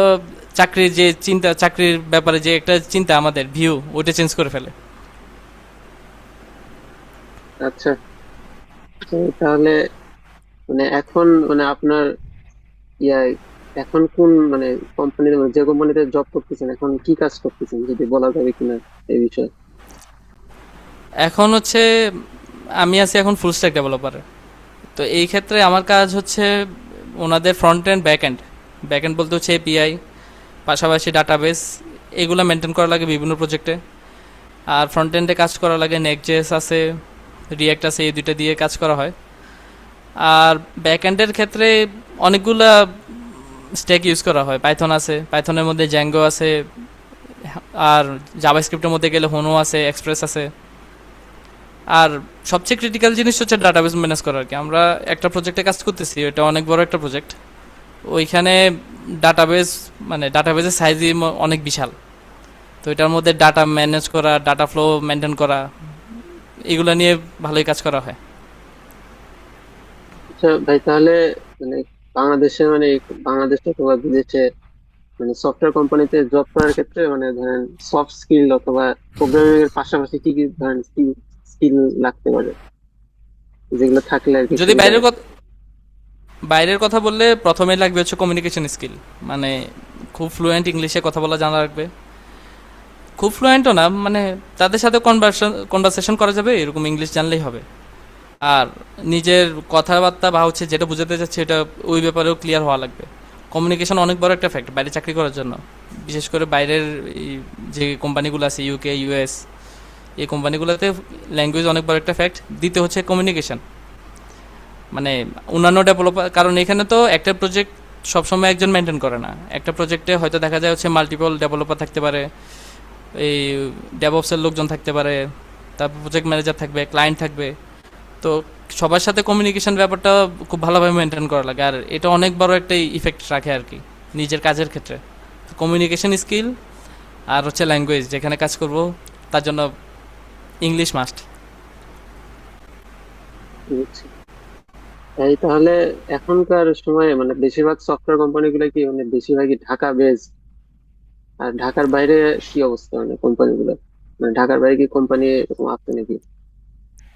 চাকরির যে চিন্তা, চাকরির ব্যাপারে যে একটা চিন্তা আমাদের ভিউ, ওইটা চেঞ্জ করে ফেলে।
আচ্ছা, তো তাহলে মানে এখন মানে আপনার ইয়া এখন কোন মানে কোম্পানিতে, মানে যে কোম্পানিতে জব করতেছেন এখন কি কাজ করতেছেন যদি বলা যাবে কিনা এই বিষয়ে?
এখন হচ্ছে আমি আছি এখন ফুল স্ট্যাক ডেভেলপার। তো এই ক্ষেত্রে আমার কাজ হচ্ছে ওনাদের front end back end, back end বলতে হচ্ছে এপিআই, পাশাপাশি ডাটাবেস, এগুলো মেনটেন করা লাগে বিভিন্ন প্রজেক্টে। আর ফ্রন্ট এন্ডে কাজ করা লাগে নেক্সট.জেএস আছে, রিয়াক্ট আছে, এই দুইটা দিয়ে কাজ করা হয়। আর ব্যাক এন্ডের ক্ষেত্রে অনেকগুলা স্ট্যাক ইউজ করা হয়, পাইথন আছে, পাইথনের মধ্যে জ্যাঙ্গো আছে, আর জাভাস্ক্রিপ্টের মধ্যে গেলে হোনো আছে, এক্সপ্রেস আছে। আর সবচেয়ে ক্রিটিক্যাল জিনিস হচ্ছে ডাটাবেস ম্যানেজ করা আর কি। আমরা একটা প্রজেক্টে কাজ করতেছি, এটা অনেক বড় একটা প্রজেক্ট। ওইখানে ডাটাবেস মানে ডাটাবেসের সাইজই অনেক বিশাল। তো এটার মধ্যে ডাটা ম্যানেজ করা, ডাটা ফ্লো মেনটেন করা, এগুলো নিয়ে ভালোই কাজ করা হয়।
আচ্ছা ভাই, তাহলে মানে বাংলাদেশে মানে বাংলাদেশ অথবা বিদেশে মানে সফটওয়্যার কোম্পানিতে জব করার ক্ষেত্রে মানে ধরেন সফট স্কিল অথবা প্রোগ্রামিং এর পাশাপাশি কি কি ধরেন স্কিল লাগতে পারে, যেগুলো থাকলে আর কি
যদি
সুবিধা
বাইরের
হয়?
কথা বাইরের কথা বললে প্রথমেই লাগবে হচ্ছে কমিউনিকেশন স্কিল। মানে খুব ফ্লুয়েন্ট ইংলিশে কথা বলা জানা রাখবে। খুব ফ্লুয়েন্টও না, মানে তাদের সাথে কনভারসেশন করা যাবে এরকম ইংলিশ জানলেই হবে। আর নিজের কথাবার্তা বা হচ্ছে যেটা বোঝাতে চাচ্ছে এটা ওই ব্যাপারেও ক্লিয়ার হওয়া লাগবে। কমিউনিকেশন অনেক বড় একটা ফ্যাক্ট বাইরে চাকরি করার জন্য। বিশেষ করে বাইরের যে কোম্পানিগুলো আছে, ইউকে, ইউএস, এই কোম্পানিগুলোতে ল্যাঙ্গুয়েজ অনেক বড় একটা ফ্যাক্ট। দ্বিতীয় হচ্ছে কমিউনিকেশন, মানে অন্যান্য ডেভেলপার, কারণ এখানে তো একটা প্রজেক্ট সবসময় একজন মেনটেন করে না। একটা প্রজেক্টে হয়তো দেখা যায় হচ্ছে মাল্টিপল ডেভেলপার থাকতে পারে, এই ডেভঅপসের লোকজন থাকতে পারে, তারপর প্রজেক্ট ম্যানেজার থাকবে, ক্লায়েন্ট থাকবে। তো সবার সাথে কমিউনিকেশন ব্যাপারটা খুব ভালোভাবে মেনটেন করা লাগে, আর এটা অনেক বড় একটা ইফেক্ট রাখে আর কি নিজের কাজের ক্ষেত্রে। কমিউনিকেশন স্কিল আর হচ্ছে ল্যাঙ্গুয়েজ, যেখানে কাজ করব তার জন্য ইংলিশ মাস্ট।
বুঝছি। এই তাহলে এখনকার সময়ে মানে বেশিরভাগ সফটওয়্যার কোম্পানিগুলো কি মানে বেশিরভাগই ঢাকা বেস, আর ঢাকার বাইরে কি অবস্থা মানে কোম্পানিগুলো, মানে ঢাকার বাইরে কি কোম্পানি এরকম আছে নাকি,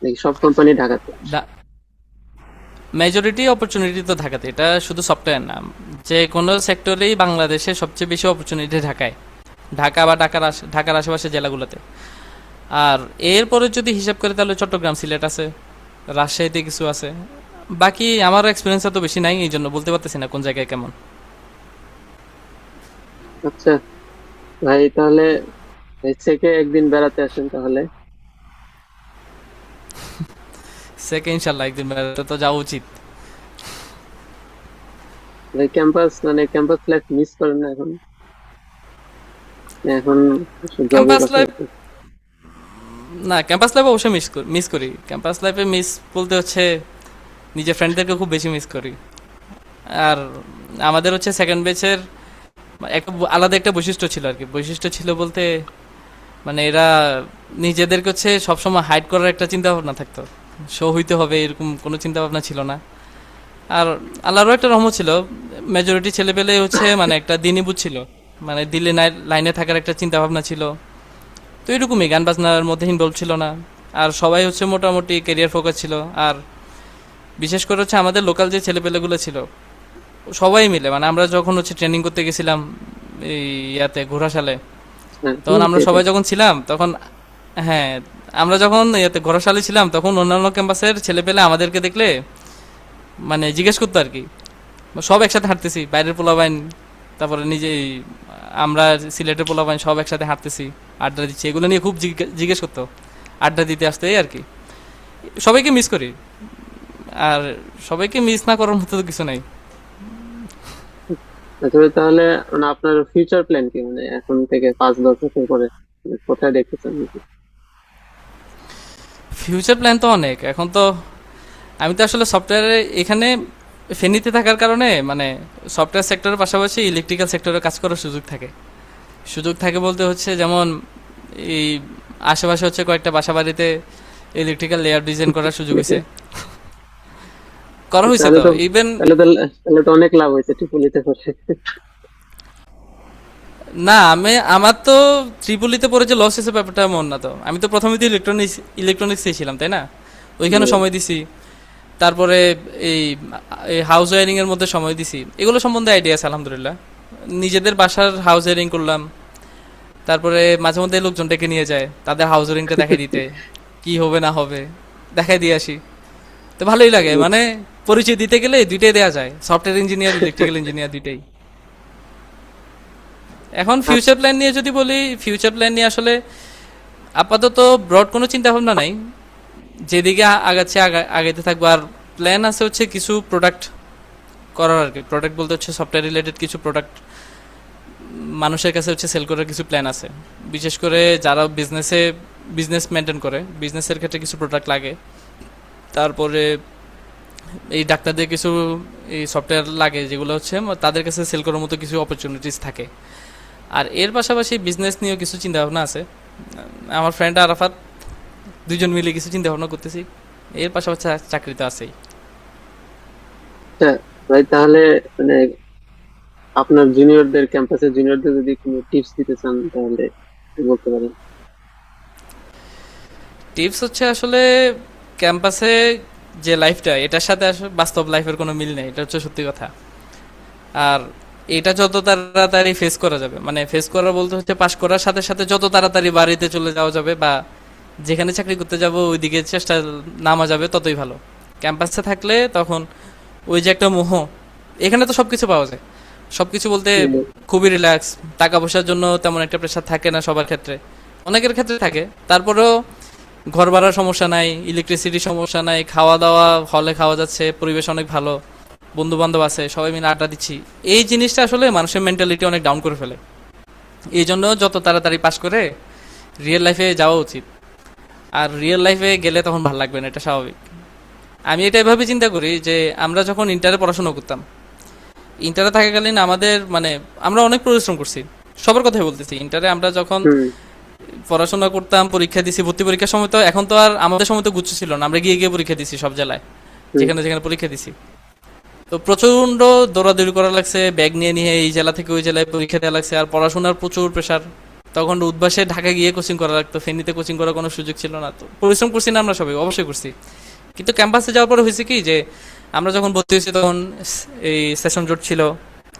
নাকি সব কোম্পানি ঢাকাতে?
মেজরিটি অপরচুনিটি তো ঢাকাতে, এটা শুধু সফটওয়্যার না, যে কোনো সেক্টরেই বাংলাদেশে সবচেয়ে বেশি অপরচুনিটি ঢাকায়, ঢাকা বা ঢাকার আশেপাশে জেলাগুলোতে। আর এরপরে যদি হিসাব করে তাহলে চট্টগ্রাম, সিলেট আছে, রাজশাহীতে কিছু আছে। বাকি আমার এক্সপিরিয়েন্স তো বেশি নাই, এই জন্য বলতে পারতেছি না কোন জায়গায় কেমন।
আচ্ছা ভাই, তাহলে থেকে একদিন বেড়াতে আসেন তাহলে।
সেকে ইনশাল্লাহ একদিন বেড়াতে তো যাওয়া উচিত।
ভাই ক্যাম্পাস মানে ক্যাম্পাস লাইফ মিস করেন না এখন? এখন জবের
ক্যাম্পাস
কথা
লাইফ,
হচ্ছে।
না ক্যাম্পাস লাইফ অবশ্যই মিস করি। ক্যাম্পাস লাইফে মিস বলতে হচ্ছে নিজের ফ্রেন্ডদেরকে খুব বেশি মিস করি। আর আমাদের হচ্ছে সেকেন্ড ব্যাচের একটা আলাদা একটা বৈশিষ্ট্য ছিল আর কি। বৈশিষ্ট্য ছিল বলতে মানে এরা নিজেদেরকে হচ্ছে সবসময় হাইড করার একটা চিন্তা ভাবনা থাকতো, শো হইতে হবে এরকম কোনো চিন্তা ভাবনা ছিল না। আর আল্লাহরও একটা রহমত ছিল, মেজরিটি ছেলেপেলে হচ্ছে মানে একটা দিনই বুঝছিল, মানে দিলে লাইনে থাকার একটা চিন্তা ভাবনা ছিল। তো এরকমই গান বাজনার মধ্যে ইনভলভ ছিল না। আর সবাই হচ্ছে মোটামুটি ক্যারিয়ার ফোকাস ছিল। আর বিশেষ করে হচ্ছে আমাদের লোকাল যে ছেলেপেলেগুলো ছিল সবাই মিলে, মানে আমরা যখন হচ্ছে ট্রেনিং করতে গেছিলাম এই ইয়াতে ঘোড়াশালে,
হ্যাঁ,
তখন আমরা
সেটাই।
সবাই যখন ছিলাম তখন, হ্যাঁ, আমরা যখন ইয়াতে ঘোড়াশালে ছিলাম তখন অন্যান্য ক্যাম্পাসের ছেলেপেলে আমাদেরকে দেখলে মানে জিজ্ঞেস করতো আর কি। সব একসাথে হাঁটতেছি, বাইরের পোলাপাইন, তারপরে নিজে আমরা সিলেটের পোলাপাইন সব একসাথে হাঁটতেছি, আড্ডা দিচ্ছি, এগুলো নিয়ে খুব জিজ্ঞেস করতো। আড্ডা দিতে আসতে এই আর কি। সবাইকে মিস করি। আর সবাইকে মিস না করার মতো তো কিছু নাই।
আচ্ছা ভাই, তাহলে মানে আপনার ফিউচার প্ল্যান কি, মানে এখন থেকে 5-10 বছর পরে মানে কোথায় দেখতেছেন নাকি?
ফিউচার প্ল্যান তো অনেক। এখন তো আমি তো আসলে সফটওয়্যারে এখানে ফেনীতে থাকার কারণে মানে সফটওয়্যার সেক্টরের পাশাপাশি ইলেকট্রিক্যাল সেক্টরে কাজ করার সুযোগ থাকে বলতে হচ্ছে যেমন এই আশেপাশে হচ্ছে কয়েকটা বাসা বাড়িতে ইলেকট্রিক্যাল লেয়ার ডিজাইন করার সুযোগ হয়েছে, করা হয়েছে
তাহলে
তো
তো
ইভেন।
তাহলে তো অনেক লাভ হয়েছে টিপুলিতে পড়ে।
না আমার তো ত্রিপুলিতে পড়ে যে লস হয়েছে ব্যাপারটা এমন না। তো আমি তো প্রথমে তো ইলেকট্রনিক্সে ছিলাম, তাই না? ওইখানে
জি।
সময় দিছি। তারপরে এই হাউস ওয়ারিং এর মধ্যে সময় দিছি, এগুলো সম্বন্ধে আইডিয়া আছে আলহামদুলিল্লাহ। নিজেদের বাসার হাউস ওয়ারিং করলাম, তারপরে মাঝে মধ্যে লোকজন ডেকে নিয়ে যায় তাদের হাউস ওয়ারিংটা দেখাই দিতে, কি হবে না হবে দেখাই দিয়ে আসি। তো ভালোই লাগে, মানে পরিচয় দিতে গেলে দুইটাই দেওয়া যায়, সফটওয়্যার ইঞ্জিনিয়ার, ইলেকট্রিক্যাল ইঞ্জিনিয়ার দুইটাই। এখন
আচ্ছা।
ফিউচার প্ল্যান নিয়ে যদি বলি, ফিউচার প্ল্যান নিয়ে আসলে আপাতত ব্রড কোনো চিন্তা ভাবনা নাই। যেদিকে আগাচ্ছে আগাইতে থাকবো। আর প্ল্যান আছে হচ্ছে কিছু প্রোডাক্ট করার আর কি। প্রোডাক্ট বলতে হচ্ছে সফটওয়্যার রিলেটেড কিছু প্রোডাক্ট মানুষের কাছে হচ্ছে সেল করার কিছু প্ল্যান আছে। বিশেষ করে যারা বিজনেস মেনটেন করে, বিজনেসের ক্ষেত্রে কিছু প্রোডাক্ট লাগে। তারপরে এই ডাক্তারদের কিছু এই সফটওয়্যার লাগে, যেগুলো হচ্ছে তাদের কাছে সেল করার মতো কিছু অপরচুনিটিস থাকে। আর এর পাশাপাশি বিজনেস নিয়েও কিছু চিন্তা ভাবনা আছে। আমার ফ্রেন্ড আরাফাত, দুজন মিলে কিছু চিন্তা ভাবনা করতেছি। এর পাশাপাশি চাকরি তো আছেই।
আচ্ছা ভাই, তাহলে মানে আপনার জুনিয়রদের, ক্যাম্পাসের জুনিয়রদের যদি কোনো টিপস দিতে চান তাহলে কি বলতে পারেন?
টিপস হচ্ছে আসলে ক্যাম্পাসে যে লাইফটা, এটার সাথে আসলে বাস্তব লাইফের কোনো মিল নেই, এটা হচ্ছে সত্যি কথা। আর এটা যত তাড়াতাড়ি ফেস করা যাবে, মানে ফেস করা বলতে হচ্ছে পাশ করার সাথে সাথে যত তাড়াতাড়ি বাড়িতে চলে যাওয়া যাবে বা যেখানে চাকরি করতে যাব ওইদিকে চেষ্টা নামা যাবে ততই ভালো। ক্যাম্পাসে থাকলে তখন ওই যে একটা মোহ, এখানে তো সবকিছু পাওয়া যায়। সবকিছু বলতে
হুম।
খুবই রিল্যাক্স, টাকা পয়সার জন্য তেমন একটা প্রেশার থাকে না সবার ক্ষেত্রে, অনেকের ক্ষেত্রে থাকে। তারপরেও ঘর ভাড়ার সমস্যা নাই, ইলেকট্রিসিটির সমস্যা নাই, খাওয়া দাওয়া হলে খাওয়া যাচ্ছে, পরিবেশ অনেক ভালো, বন্ধু বান্ধব আছে, সবাই মিলে আড্ডা দিচ্ছি। এই জিনিসটা আসলে মানুষের মেন্টালিটি অনেক ডাউন করে ফেলে। এই জন্য যত তাড়াতাড়ি পাস করে রিয়েল লাইফে যাওয়া উচিত। আর রিয়েল লাইফে গেলে তখন ভালো লাগবে না, এটা স্বাভাবিক। আমি এটা এভাবে চিন্তা করি যে আমরা যখন ইন্টারে পড়াশোনা করতাম, ইন্টারে থাকাকালীন আমাদের মানে আমরা অনেক পরিশ্রম করছি। সবার কথাই বলতেছি, ইন্টারে আমরা যখন
হুম।
পড়াশোনা করতাম, পরীক্ষা দিছি, ভর্তি পরীক্ষার সময় তো এখন তো আর আমাদের সময় তো গুচ্ছ ছিল না, আমরা গিয়ে গিয়ে পরীক্ষা দিছি সব জেলায়,
হুম।
যেখানে যেখানে পরীক্ষা দিছি। তো প্রচন্ড দৌড়াদৌড়ি করা লাগছে, ব্যাগ নিয়ে নিয়ে এই জেলা থেকে ওই জেলায় পরীক্ষা দেওয়া লাগছে, আর পড়াশোনার প্রচুর প্রেশার। তখন উদ্বাসে ঢাকা গিয়ে কোচিং করা লাগতো, ফেনীতে কোচিং করার কোনো সুযোগ ছিল না। তো পরিশ্রম করছি না আমরা সবাই, অবশ্যই করছি। কিন্তু ক্যাম্পাসে যাওয়ার পরে হয়েছে কি যে আমরা যখন ভর্তি হয়েছি তখন এই সেশন জট ছিল,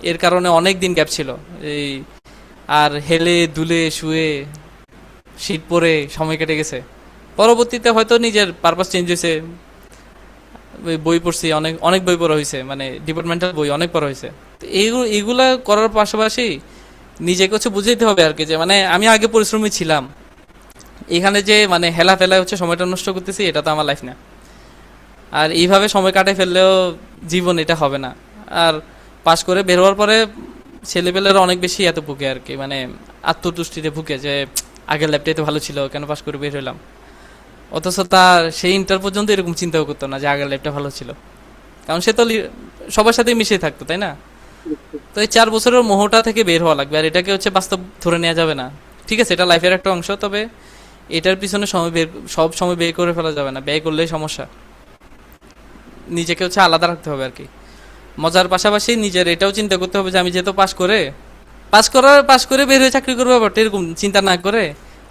এর কারণে অনেক দিন গ্যাপ ছিল। এই আর হেলে দুলে শুয়ে শীত পরে সময় কেটে গেছে। পরবর্তীতে হয়তো নিজের পারপাস চেঞ্জ হয়েছে, ওই বই পড়ছি, অনেক অনেক বই পড়া হয়েছে, মানে ডিপার্টমেন্টাল বই অনেক পড়া হয়েছে। তো এইগুলা করার পাশাপাশি নিজেকে হচ্ছে বুঝাইতে হবে আর কি, যে মানে আমি আগে পরিশ্রমী ছিলাম, এখানে যে মানে হেলা ফেলা হচ্ছে সময়টা নষ্ট করতেছি, এটা তো আমার লাইফ না। আর এইভাবে সময় কাটাই ফেললেও জীবন এটা হবে না। আর পাশ করে বের হওয়ার পরে ছেলেপেলেরা অনেক বেশি এত ভুগে আর কি, মানে আত্মতুষ্টিতে ভুগে যে আগের লাইফটাই তো ভালো ছিল, কেন পাশ করে বের হইলাম। অথচ তার সেই ইন্টার পর্যন্ত এরকম চিন্তাও করতো না যে আগের লাইফটা ভালো ছিল, কারণ সে তো সবার সাথে মিশে থাকতো, তাই না? তো এই 4 বছরের মোহটা থেকে বের হওয়া লাগবে, আর এটাকে হচ্ছে বাস্তব ধরে নেওয়া যাবে না। ঠিক আছে, এটা লাইফের একটা অংশ, তবে এটার পিছনে সব সময় ব্যয় করে ফেলা যাবে না, ব্যয় করলেই সমস্যা। নিজেকে হচ্ছে আলাদা রাখতে হবে আর কি। মজার পাশাপাশি নিজের এটাও চিন্তা করতে হবে যে আমি যেহেতু পাস করে বের হয়ে চাকরি করবো, ব্যাপারটা এরকম চিন্তা না করে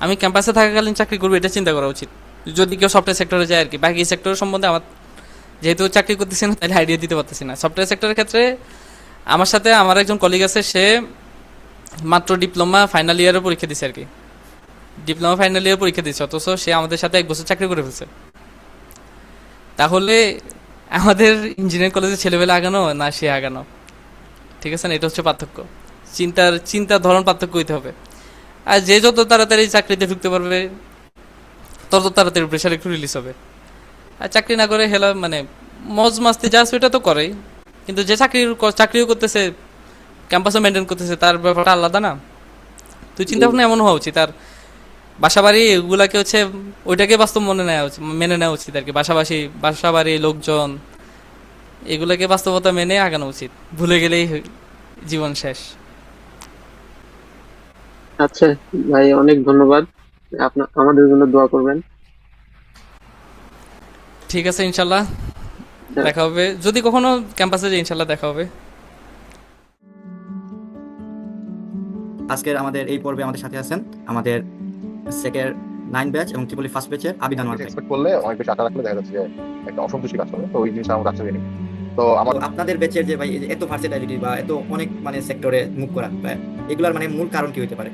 আমি ক্যাম্পাসে থাকাকালীন চাকরি করবো, এটা চিন্তা করা উচিত। যদি কেউ সফটওয়্যার সেক্টরে যায় আর কি। বাকি সেক্টরের সম্বন্ধে আমার যেহেতু চাকরি করতেছি না, তাহলে আইডিয়া দিতে পারতেছি না। সফটওয়্যার সেক্টরের ক্ষেত্রে আমার সাথে আমার একজন কলিগ আছে, সে মাত্র ডিপ্লোমা ফাইনাল ইয়ারের পরীক্ষা দিছে আর কি। ডিপ্লোমা ফাইনাল ইয়ার পরীক্ষা দিচ্ছে, অথচ সে আমাদের সাথে 1 বছর চাকরি করে ফেলছে। তাহলে আমাদের ইঞ্জিনিয়ারিং কলেজের ছেলেবেলা আগানো না সে আগানো, ঠিক আছে না? এটা হচ্ছে পার্থক্য। চিন্তার ধরন পার্থক্য হইতে হবে। আর যে যত তাড়াতাড়ি চাকরিতে ঢুকতে পারবে তত তাড়াতাড়ি প্রেশার একটু রিলিজ হবে। আর চাকরি না করে হেলা মানে মজ মাস্তি যা আছে ওটা তো করেই, কিন্তু যে চাকরিও করতেছে, ক্যাম্পাসও মেনটেন করতেছে, তার ব্যাপারটা আলাদা না? তুই চিন্তা ভাবনা এমন হওয়া উচিত। আর বাসাবাড়ি এগুলাকে হচ্ছে ওইটাকে বাস্তব মেনে নেওয়া উচিত আর কি। বাসাবাড়ি লোকজন এগুলাকে বাস্তবতা মেনে আগানো উচিত, ভুলে গেলেই জীবন শেষ।
আচ্ছা ভাই, অনেক ধন্যবাদ। আপনার আমাদের জন্য দোয়া করবেন।
ঠিক আছে, ইনশাল্লাহ দেখা হবে, যদি কখনো ক্যাম্পাসে যাই ইনশাল্লাহ দেখা হবে।
আজকের আমাদের এই পর্বে আমাদের সাথে আছেন আমাদের সেকের 9 ব্যাচ এবং ট্রিপল ফার্স্ট ব্যাচের আবিদ আনোয়ার ভাই।
এক্সপেক্ট করলে অনেক বেশি আশা রাখলে দেখা যাচ্ছে যে একটা অসন্তুষ্টি কাজ করে, তো ওই জিনিসটা আমার কাছে নেই। তো
তো
আমার
আপনাদের ব্যাচের যে ভাই এই যে এত ভার্সেটাইলিটি বা এত অনেক মানে সেক্টরে মুভ করা, এগুলার মানে মূল কারণ কি হতে পারে?